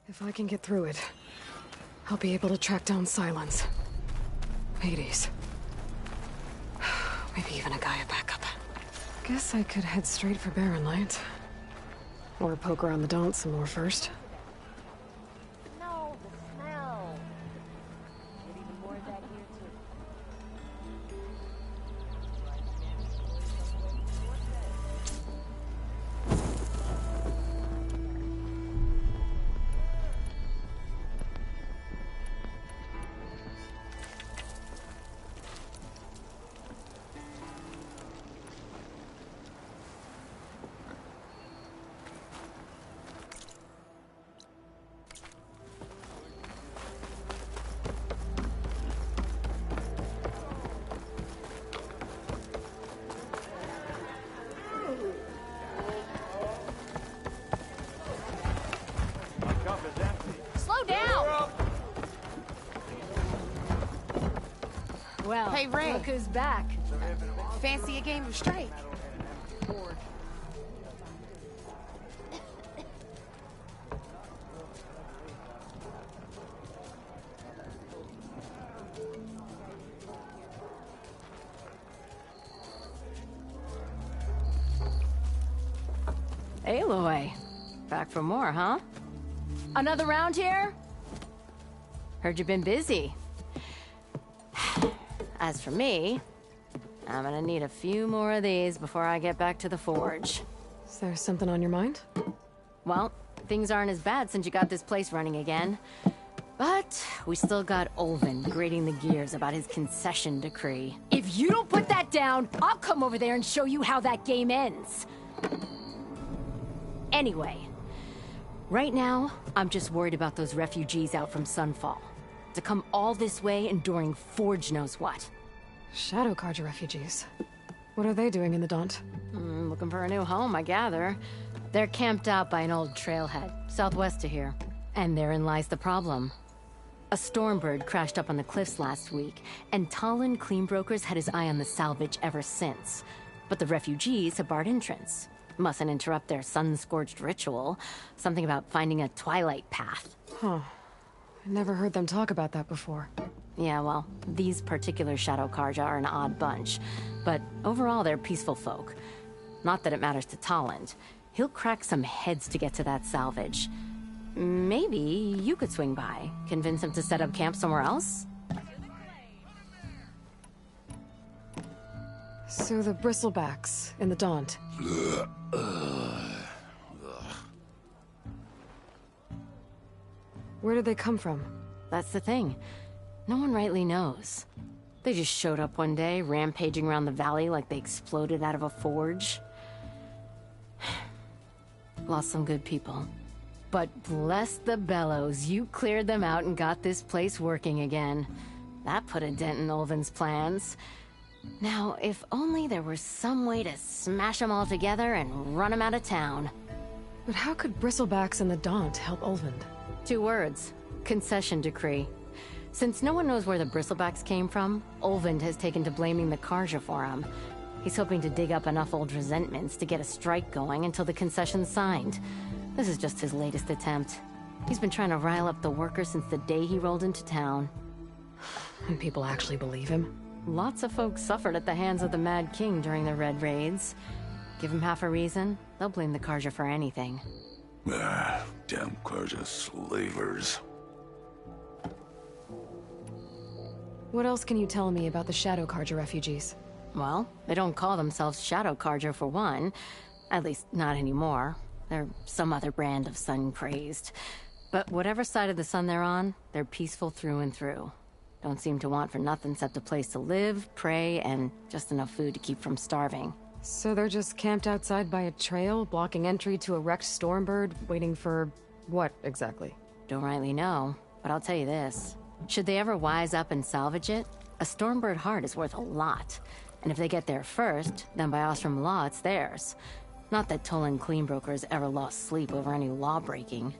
If I can get through it, I'll be able to track down Silence. Hades. Maybe even a Gaia backup. Guess I could head straight for Barren Light. Or poke around the Daunt some more first. No, the smell. Get even more of that here too. Slow down! Well, Hey, Ray. look who's back. Fancy a game of strike? Aloy. Back for more, huh? Another round here? Heard you've been busy. As for me, I'm gonna need a few more of these before I get back to the forge. Is there something on your mind? Well, things aren't as bad since you got this place running again. But we still got Olvin grating the gears about his concession decree. If you don't put that down, I'll come over there and show you how that game ends. Anyway, right now, I'm just worried about those refugees out from Sunfall. To come all this way enduring Forge knows what. Shadow Carja refugees. What are they doing in the Daunt? Looking for a new home, I gather. They're camped out by an old trailhead, southwest of here. And therein lies the problem. A Stormbird crashed up on the cliffs last week, and Talon Cleanbrokers had his eye on the salvage ever since. But the refugees have barred entrance. Mustn't interrupt their sun-scorched ritual. Something about finding a twilight path. Huh. I never heard them talk about that before. Yeah, well, these particular Shadow Carja are an odd bunch. But overall, they're peaceful folk. Not that it matters to Talon. He'll crack some heads to get to that salvage. Maybe you could swing by, convince him to set up camp somewhere else? So the bristlebacks in the Daunt. Where did they come from? That's the thing. No one rightly knows. They just showed up one day, rampaging around the valley like they exploded out of a forge. Lost some good people. But bless the bellows, you cleared them out and got this place working again. That put a dent in Olvin's plans. Now, if only there were some way to smash them all together and run them out of town. But how could bristlebacks in the Daunt help Olvin? 2 words. Concession decree. Since no one knows where the bristlebacks came from, Olvind has taken to blaming the Carja for them. He's hoping to dig up enough old resentments to get a strike going until the concession's signed. This is just his latest attempt. He's been trying to rile up the workers since the day he rolled into town. And people actually believe him? Lots of folks suffered at the hands of the Mad King during the Red Raids. Give him half a reason, they'll blame the Carja for anything. Damn Carja slavers. What else can you tell me about the Shadow Carja refugees? Well, they don't call themselves Shadow Carja for one. At least, not anymore. They're some other brand of sun-crazed. But whatever side of the sun they're on, they're peaceful through and through. Don't seem to want for nothing except a place to live, pray, and just enough food to keep from starving. So they're just camped outside by a trail, blocking entry to a wrecked Stormbird, waiting for... what, exactly? Don't rightly know, but I'll tell you this. Should they ever wise up and salvage it, a Stormbird heart is worth a lot. And if they get there first, then by Ostrom law, it's theirs. Not that Tolan Cleanbrokers ever lost sleep over any law-breaking.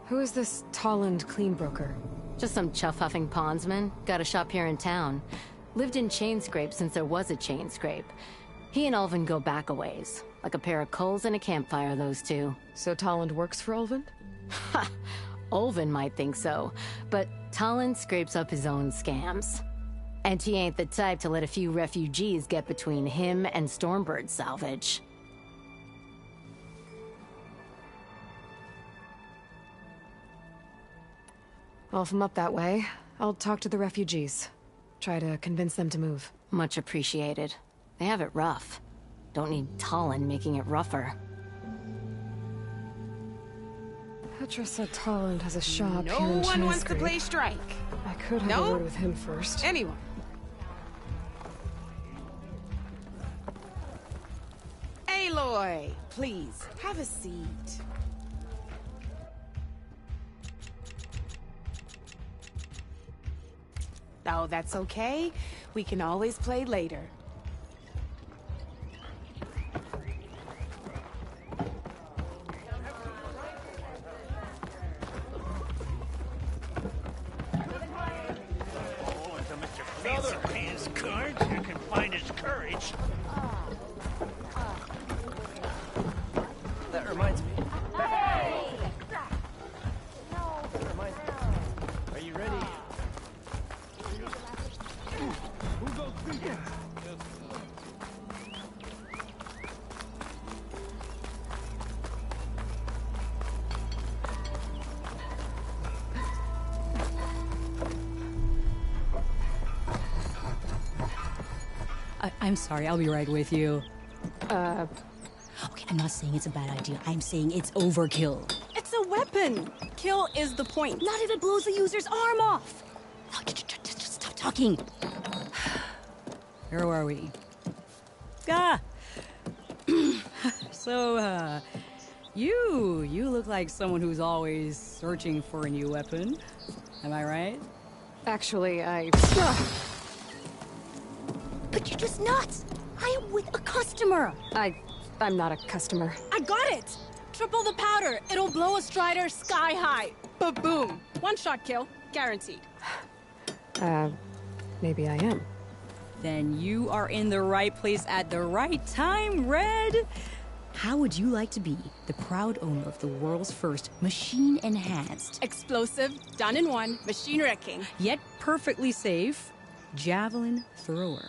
Who is this Tolland Cleanbroker? Just some chuff-huffing pondsman. Got a shop here in town. Lived in Chainscrape since there was a Chainscrape. He and Ulvin go back a ways. Like a pair of coals and a campfire, those two. So Tolland works for Ulvin? Ha! Ulvin might think so, but Talon scrapes up his own scams. And he ain't the type to let a few refugees get between him and Stormbird salvage. Well, if I'm up that way, I'll talk to the refugees. Try to convince them to move. Much appreciated. They have it rough. Don't need Talon making it rougher. Petra said Tolland has a shop No here in one wants to Chainscrape. play strike. I could have a word with him first. Anyone. Aloy, please, have a seat. Oh, that's okay. We can always play later. Another his cards, you can find his courage. That reminds me. Hey! That reminds me. Are you ready? I'm sorry, I'll be right with you. Okay, I'm not saying it's a bad idea. I'm saying it's overkill. It's a weapon. Kill is the point. Not if it blows the user's arm off. No, just stop talking. Where are we? So, you look like someone who's always searching for a new weapon. Am I right? Actually, But you're just nuts! I am with a customer! I'm not a customer. I got it! Triple the powder. It'll blow a Strider sky high. Ba-boom. One-shot kill. Guaranteed. Maybe I am. Then you are in the right place at the right time, Red! How would you like to be the proud owner of the world's first machine-enhanced, explosive, done in one, machine wrecking, yet perfectly safe, javelin thrower?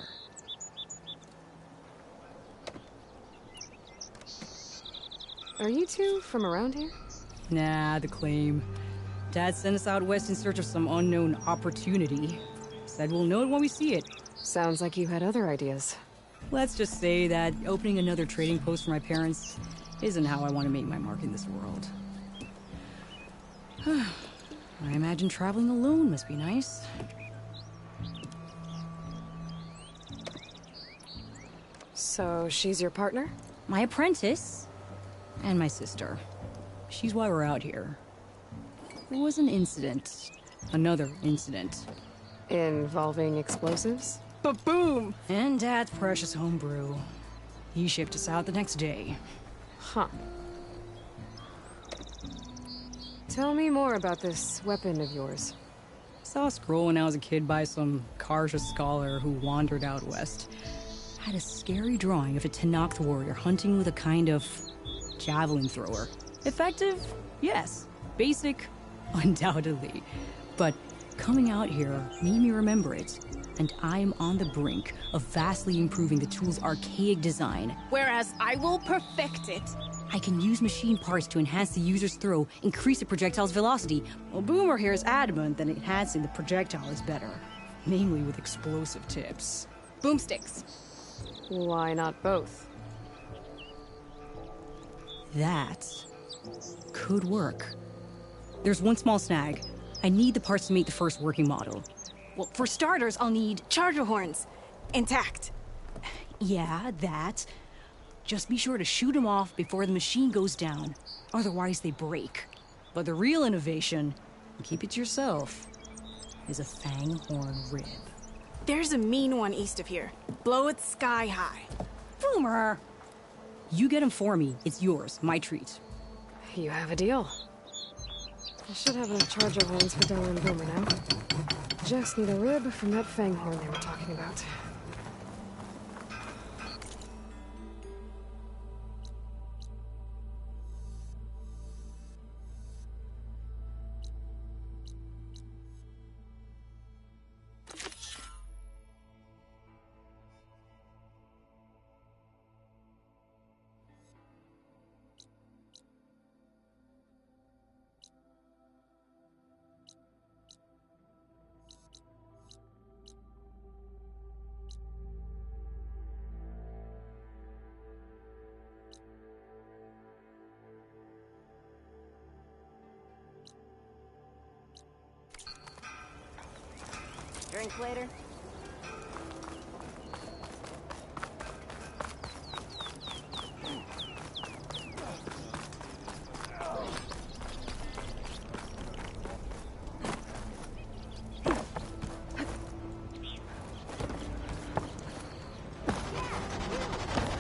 Are you two from around here? Nah, the claim. Dad sent us out west in search of some unknown opportunity. Said we'll know it when we see it. Sounds like you had other ideas. Let's just say that opening another trading post for my parents isn't how I want to make my mark in this world. I imagine traveling alone must be nice. So, she's your partner? My apprentice. And my sister. She's why we're out here. There was an incident. Another incident. Involving explosives? Ba-boom! And Dad's precious homebrew. He shipped us out the next day. Huh. Tell me more about this weapon of yours. Saw a scroll when I was a kid by some Karja scholar who wandered out west. Had a scary drawing of a Tenakth warrior hunting with a kind of javelin thrower. Effective? Yes. Basic? Undoubtedly. But coming out here made me remember it. And I'm on the brink of vastly improving the tool's archaic design. Whereas I will perfect it. I can use machine parts to enhance the user's throw, increase the projectile's velocity. Well, Boomer here is adamant that enhancing the projectile is better. Namely with explosive tips. Boomsticks. Why not both? That could work. There's one small snag. I need the parts to make the first working model. Well, for starters, I'll need charger horns. Intact. Yeah, that. Just be sure to shoot them off before the machine goes down. Otherwise, they break. But the real innovation, and keep it to yourself, is a fang horn rib. There's a mean one east of here. Blow it sky high. Boomer! You get him for me. It's yours. My treat. You have a deal. I should have enough charger horns for Della and Boomer now. Just need a rib from that fang horn they were talking about. Drink later?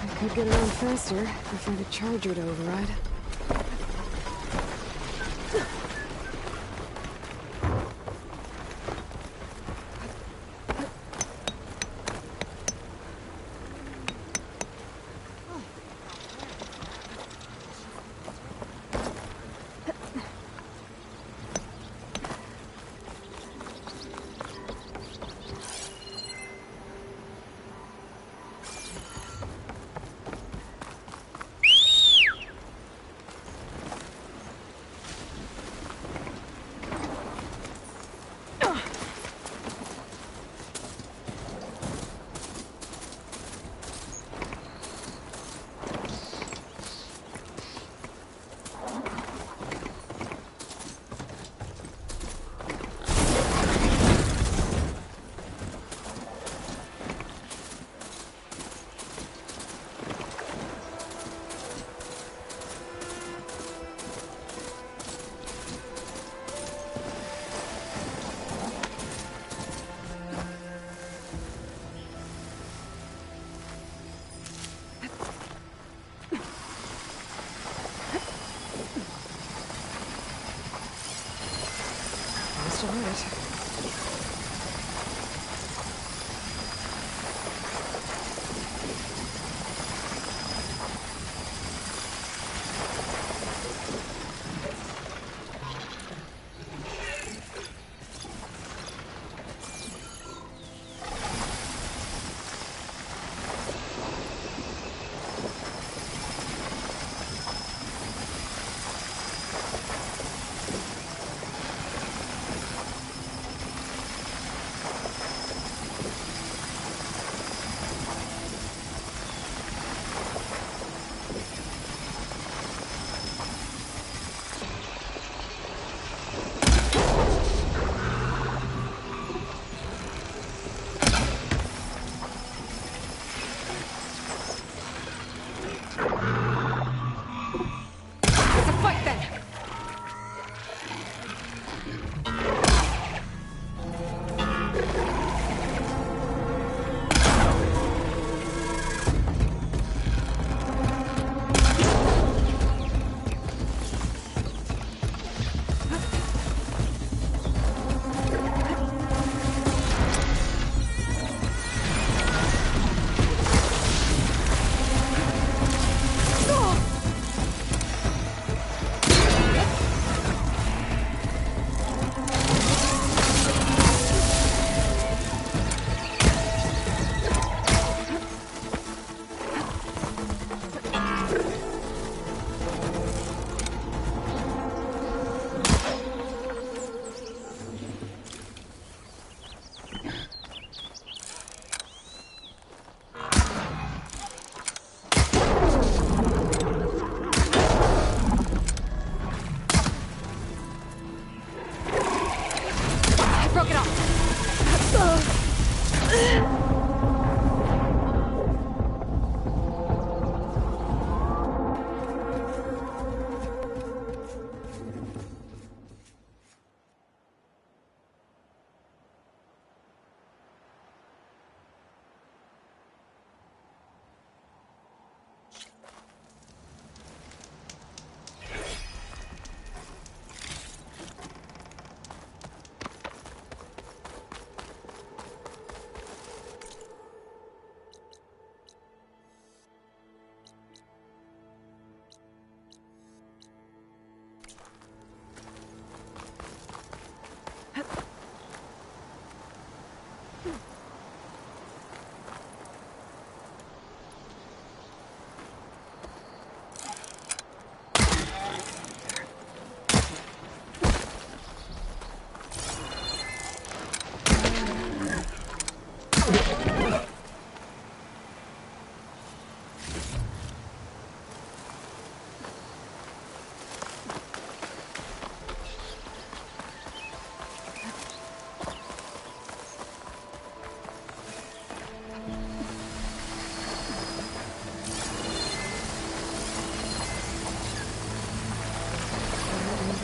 I could get around faster if I find a charger to override.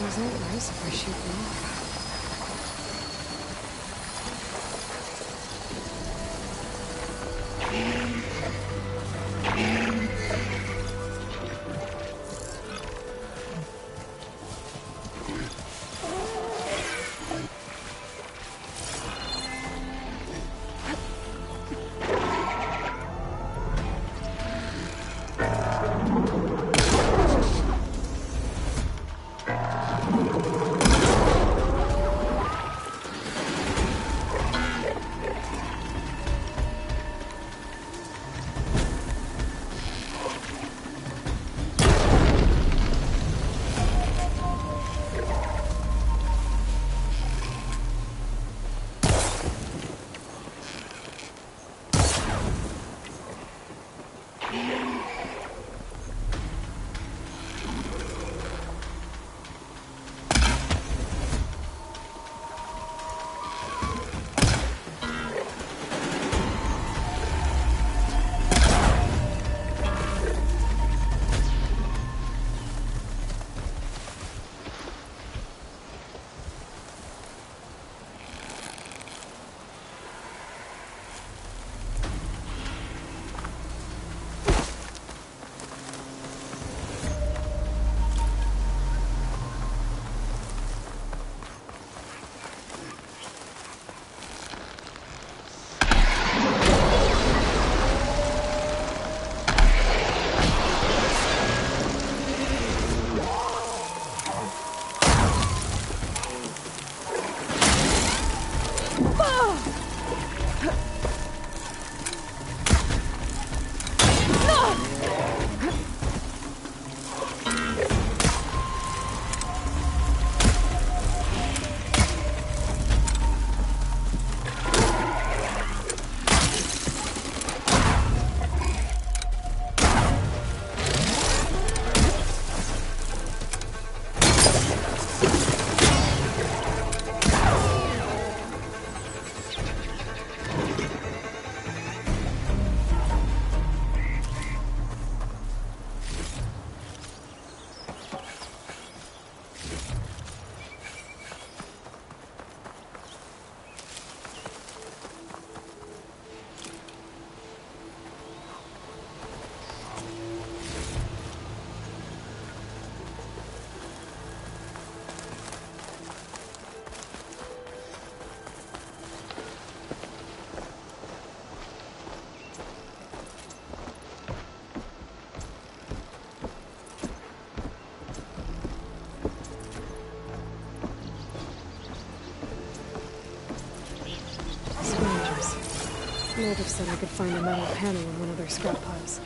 Those aren't nice if I shoot them off. Native said I could find a metal panel in one of their scrap piles.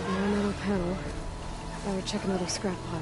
No metal panel. I would check another scrap pile.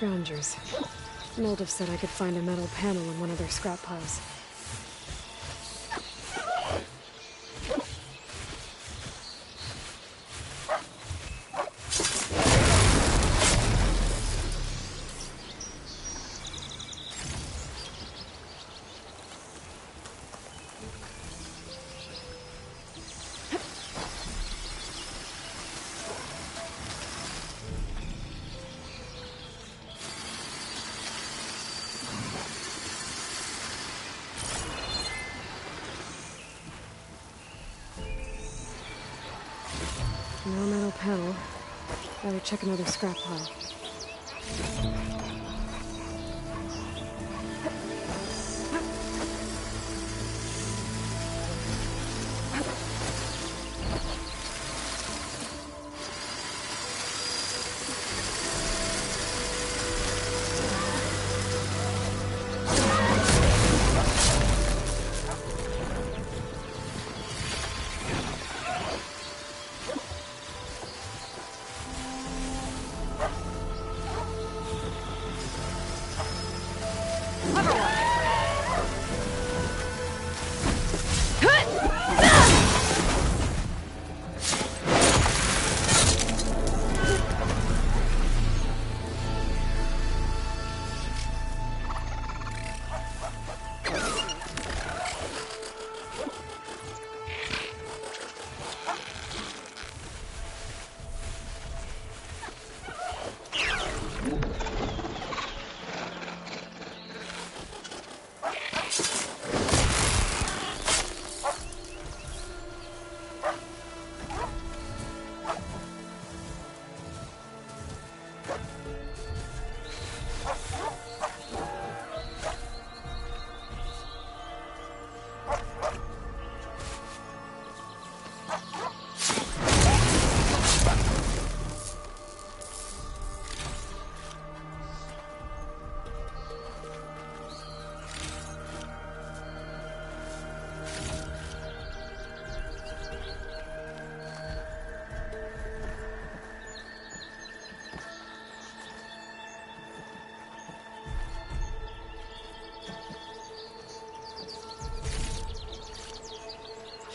scroungers. Moldiv said I could find a metal panel in one of their scrap piles. No metal panel. Better check another scrap pile.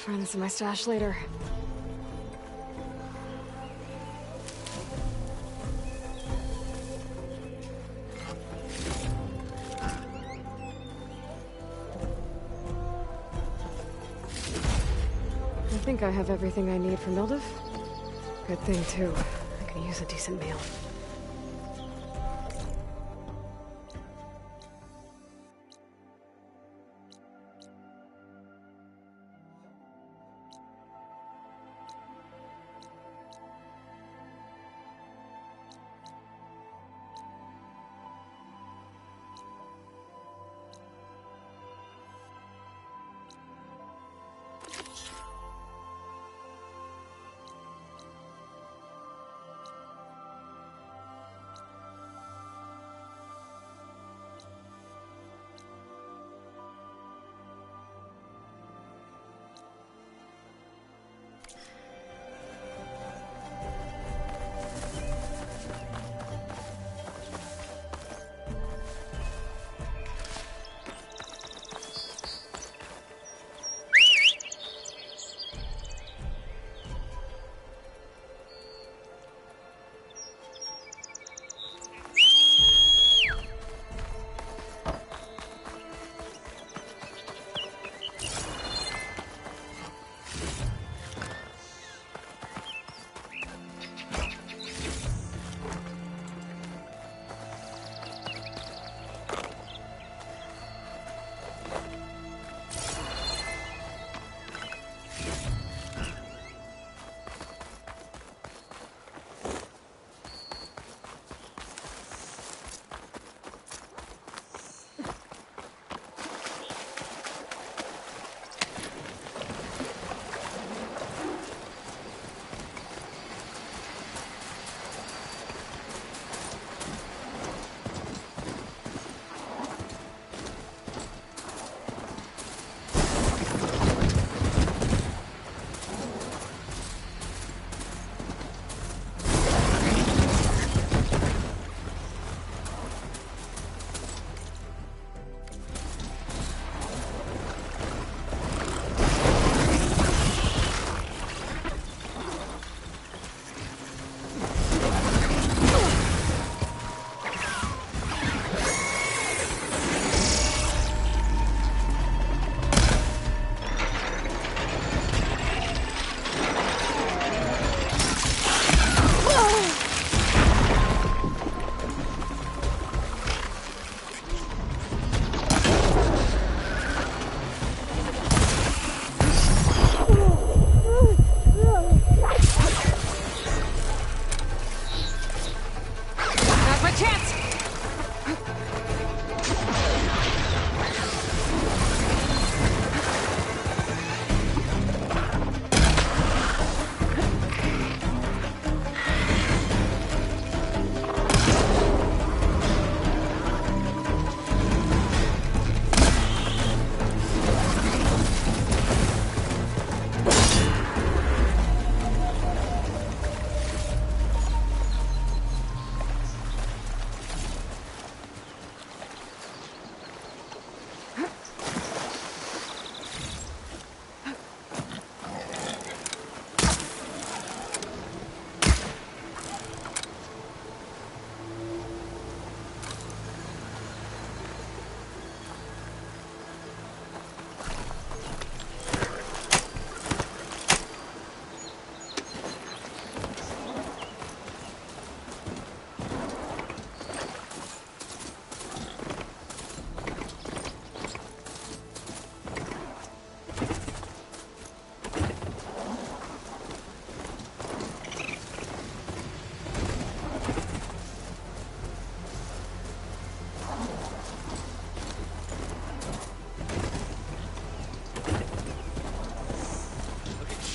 Find this in my stash later. I think I have everything I need for Mildiv. Good thing, too. I could use a decent meal.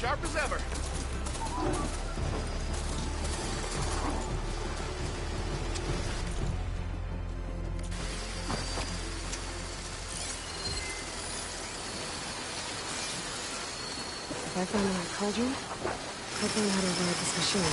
sharp as ever. If I find the right cauldron, I'll learn how to ride this machine.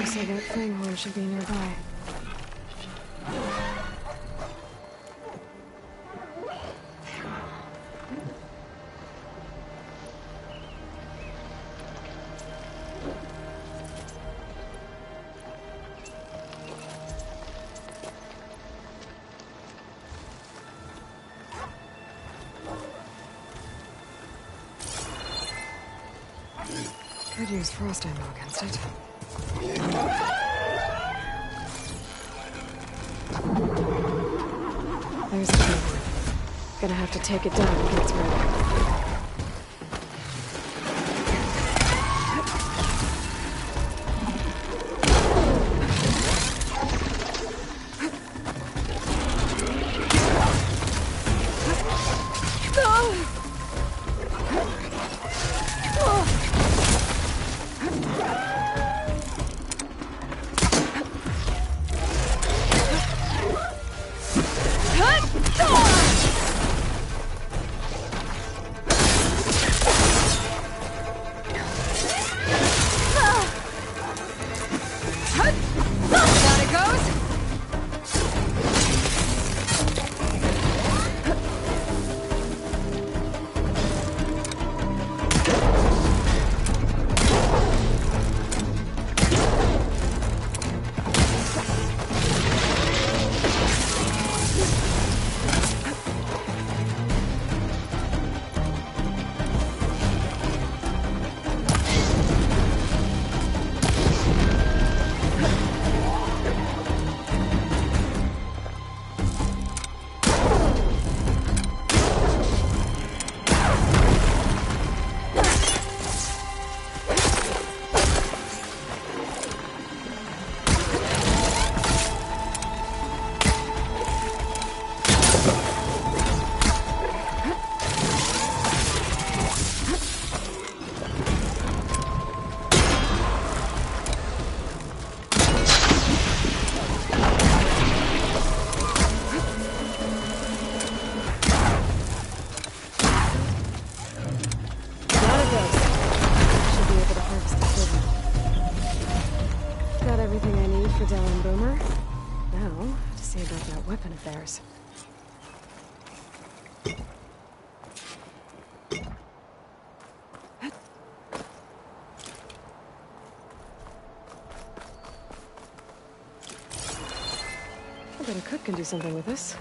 So that Fanghorn should be nearby. Could use frost ammo against it. There's a key. Gonna have to take it down when it's ready. Bet a cook can do something with this.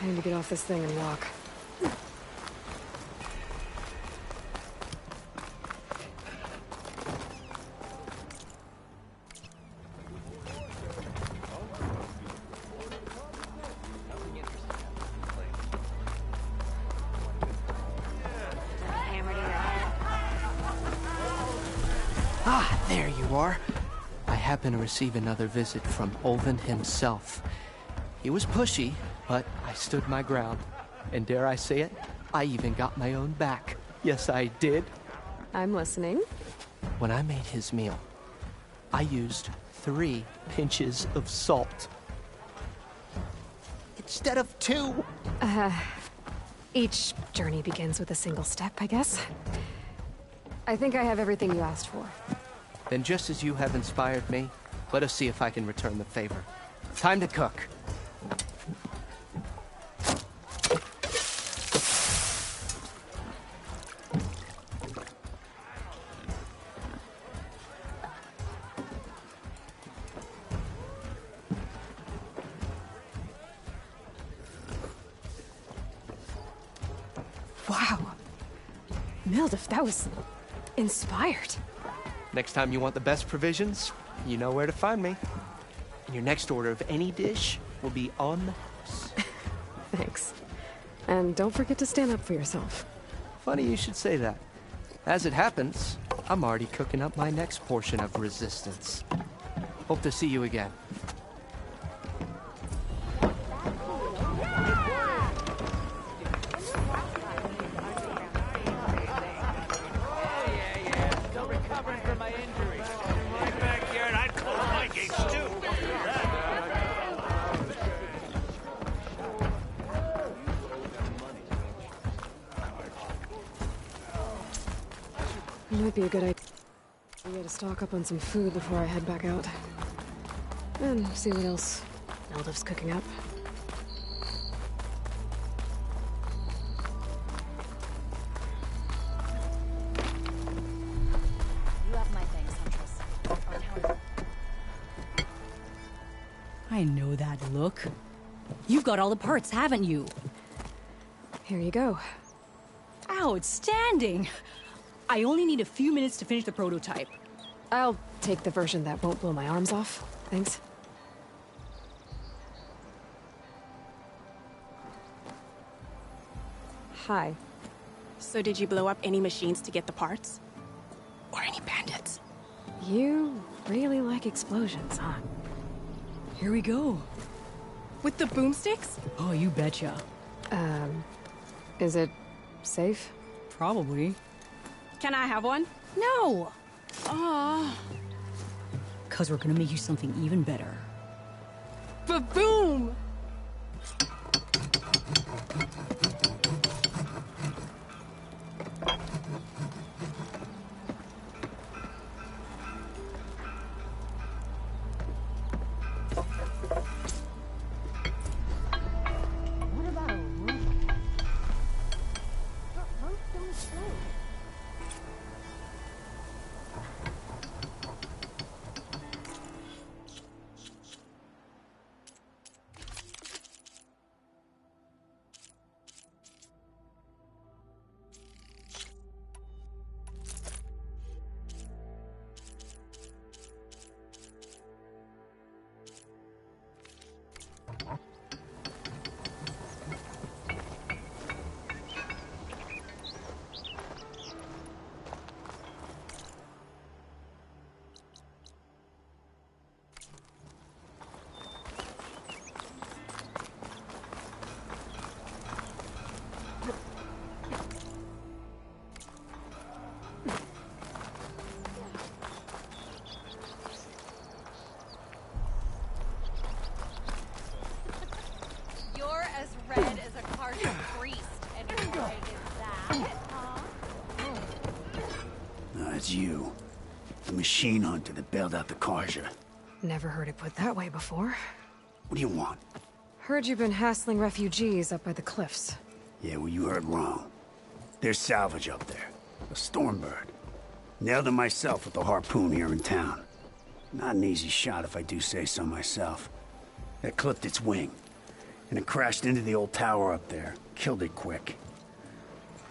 I need to get off this thing and walk. Ah, there you are. I happen to receive another visit from Olvin himself. He was pushy, but I stood my ground. And dare I say it, I even got my own back. Yes, I did. I'm listening. When I made his meal, I used 3 pinches of salt. Instead of 2. Each journey begins with a single step, I guess. I think I have everything you asked for. Then just as you have inspired me, let us see if I can return the favor. Time to cook. Wow. Mildef, that was inspired. Next time you want the best provisions, you know where to find me. And your next order of any dish will be on the house. Thanks. And don't forget to stand up for yourself. Funny you should say that. As it happens, I'm already cooking up my next portion of resistance. Hope to see you again. Might be a good idea to stock up on some food before I head back out. And see what else Mildef's cooking up. You have my thanks, Huntress. I know that look. You've got all the parts, haven't you? Here you go. Outstanding! I only need a few minutes to finish the prototype. I'll take the version that won't blow my arms off. Thanks. Hi. So did you blow up any machines to get the parts? Or any bandits? You really like explosions, huh? Here we go. With the boomsticks? Oh, you betcha. Is it safe? Probably. Can I have one? No! Aw. 'Cause we're gonna make you something even better. Ba-boom! machine hunter that bailed out the Karja. Never heard it put that way before. What do you want? Heard you've been hassling refugees up by the cliffs. Yeah, well, you heard wrong. There's salvage up there. A Stormbird. Nailed it myself with the harpoon here in town. Not an easy shot if I do say so myself. That clipped its wing. And it crashed into the old tower up there. Killed it quick.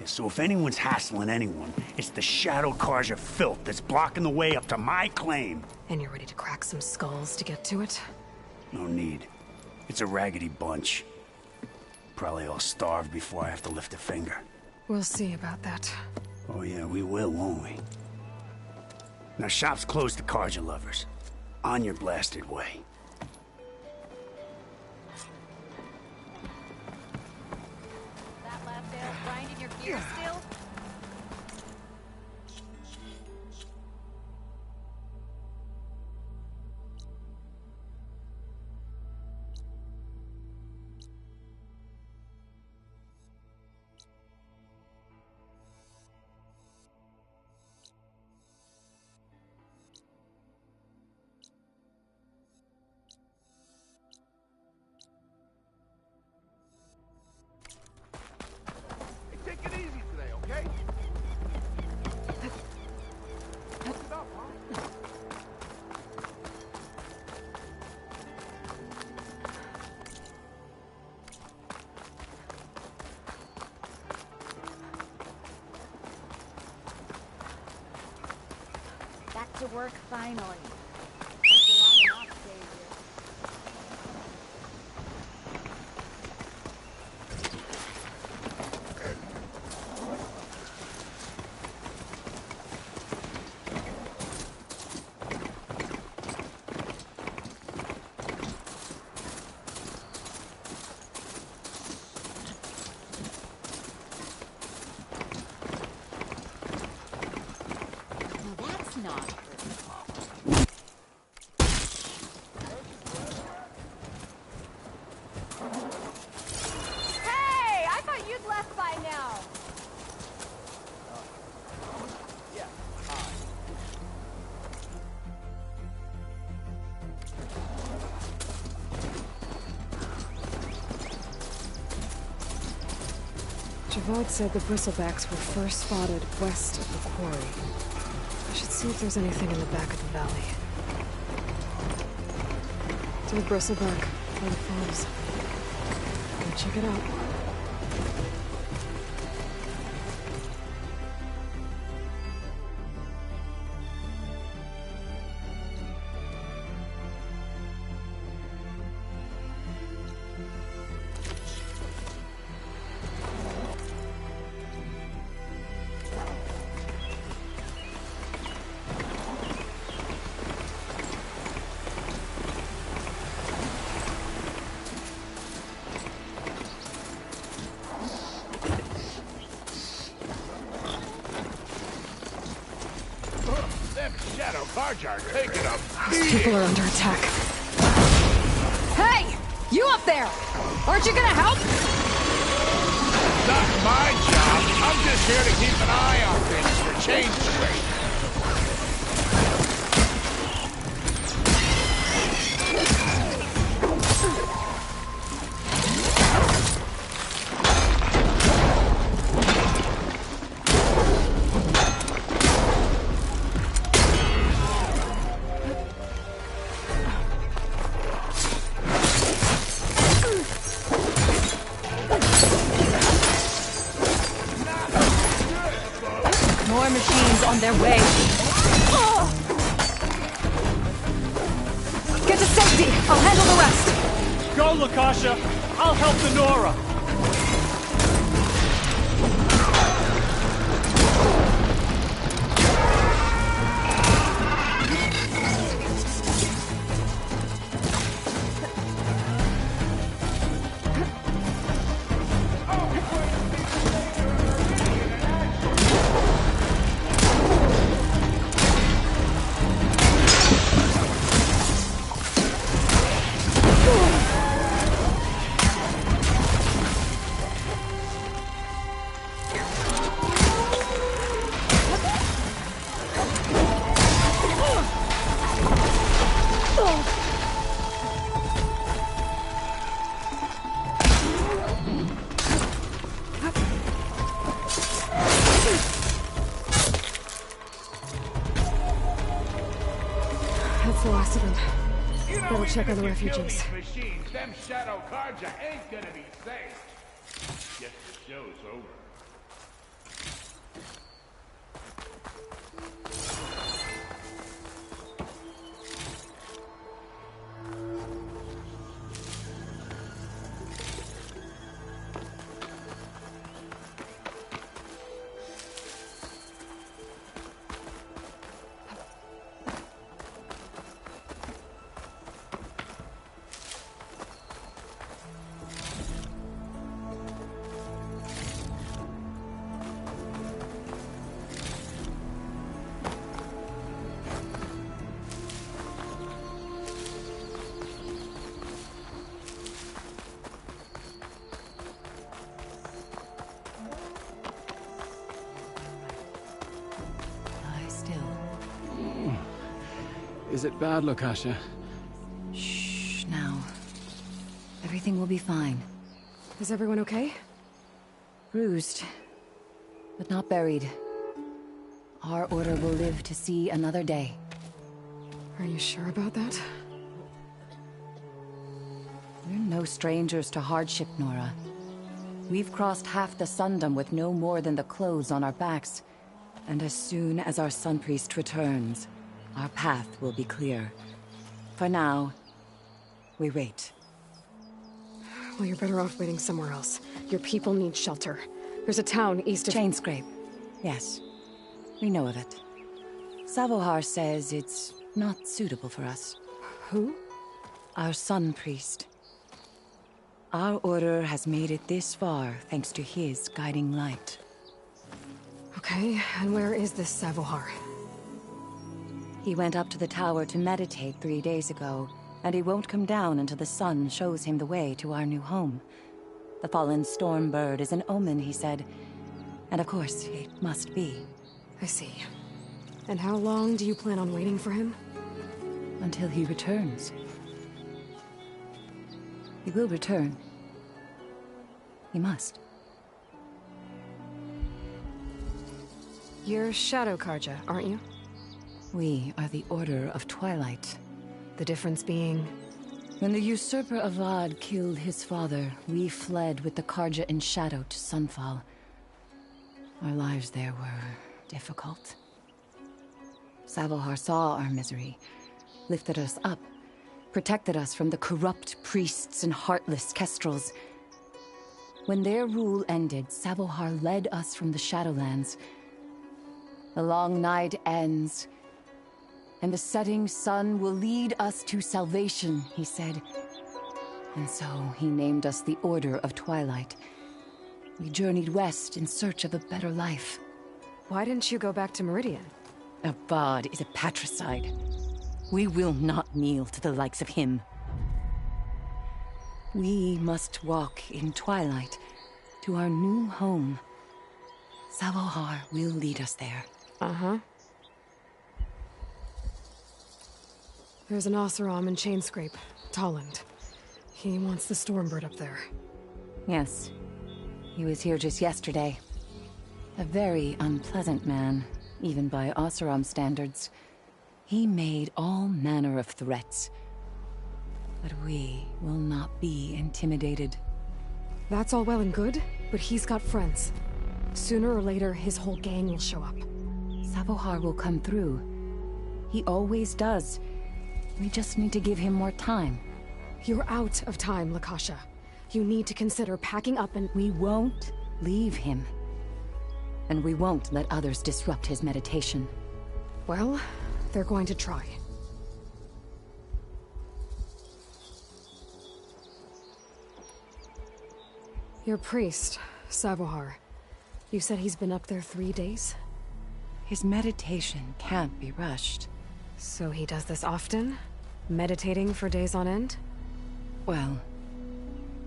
Yeah, so if anyone's hassling anyone, it's the Shadow Karja filth that's blocking the way up to my claim. And you're ready to crack some skulls to get to it? No need. It's a raggedy bunch. Probably all starved before I have to lift a finger. We'll see about that. Oh yeah, we will, won't we? Now shop's closed to Karja lovers. On your blasted way. That last ale grinding your gears still? Take it easy today, okay? Back to work finally. Took you long enough, Savior. Now that's not good. Hey! I thought you'd left by now. Javad said the bristlebacks were first spotted west of the quarry. I should see if there's anything in the back of the valley. To the bristleback by the falls. Go check it out. Them Shadow Karja are taking a Those people are under attack. Hey! You up there! Aren't you gonna help? Not my job. I'm just here to keep an eye on things for change straight. More machines on their way. Get to safety! I'll handle the rest! Go, Lakasha! I'll help the Nora! of them. You know, Better check on even the if you kill refugees. these machines, them shadow cards ain't gonna be safe. Guess the show's over. Is it bad, Lakasha? Shh, now. Everything will be fine. Is everyone okay? Bruised, but not buried. Our order will live to see another day. Are you sure about that? We're no strangers to hardship, Nora. We've crossed half the Sundom with no more than the clothes on our backs. And as soon as our Sun Priest returns, our path will be clear. For now, we wait. Well, you're better off waiting somewhere else. Your people need shelter. There's a town east of... Chainscrape. Yes. We know of it. Savohar says it's not suitable for us. Who? Our Sun Priest. Our order has made it this far thanks to his guiding light. Okay, and where is this Savohar? He went up to the tower to meditate 3 days ago, and he won't come down until the sun shows him the way to our new home. The fallen storm bird is an omen, he said. And of course, it must be. I see. And how long do you plan on waiting for him? Until he returns. He will return. He must. You're Shadow Karja, aren't you? We are the Order of Twilight. The difference being... When the usurper Avad killed his father, we fled with the Karja in shadow to Sunfall. Our lives there were difficult. Savohar saw our misery, lifted us up, protected us from the corrupt priests and heartless kestrels. When their rule ended, Savohar led us from the Shadowlands. The long night ends, and the setting sun will lead us to salvation, he said. And so he named us the Order of Twilight. We journeyed west in search of a better life. Why didn't you go back to Meridian? Avad is a patricide. We will not kneel to the likes of him. We must walk in twilight to our new home. Savohar will lead us there. Uh-huh. There's an Oseram in Chainscrape, Tolland. He wants the Stormbird up there. Yes. He was here just yesterday. A very unpleasant man, even by Oseram standards. He made all manner of threats. But we will not be intimidated. That's all well and good, but he's got friends. Sooner or later, his whole gang will show up. Savohar will come through. He always does. We just need to give him more time. You're out of time, Lakasha. You need to consider packing up and... We won't leave him. And we won't let others disrupt his meditation. Well, they're going to try. Your priest, Savohar. You said he's been up there 3 days? His meditation can't be rushed. So he does this often? Meditating for days on end? Well,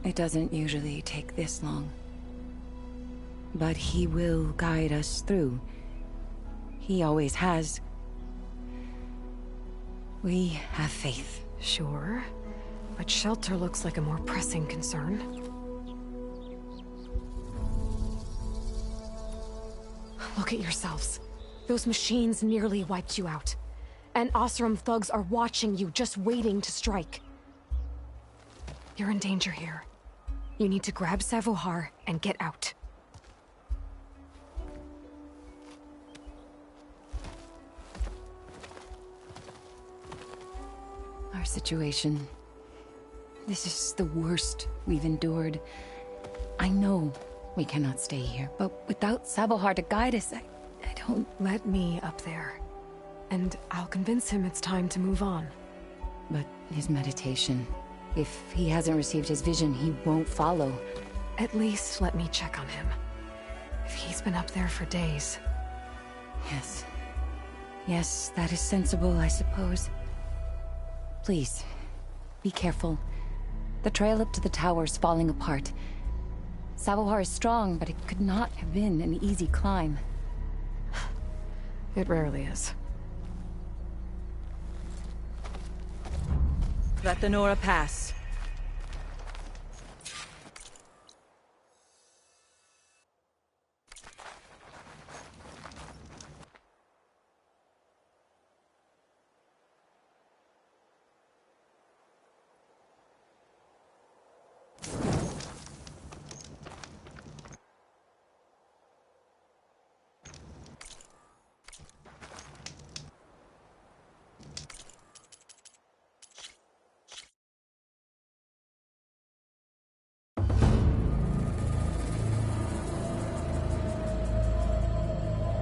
it doesn't usually take this long. But he will guide us through. He always has. We have faith. Sure. But shelter looks like a more pressing concern. Look at yourselves. Those machines nearly wiped you out. and Oseram thugs are watching you, just waiting to strike. You're in danger here. You need to grab Savohar and get out. Our situation. This is the worst we've endured. I know we cannot stay here, but without Savohar to guide us, I don't... Let me up there, and I'll convince him it's time to move on. But his meditation... If he hasn't received his vision, he won't follow. At least let me check on him. If he's been up there for days. Yes. Yes, that is sensible, I suppose. Please, be careful. The trail up to the tower's falling apart. Savohar is strong, but it could not have been an easy climb. It rarely is. Let the Nora pass.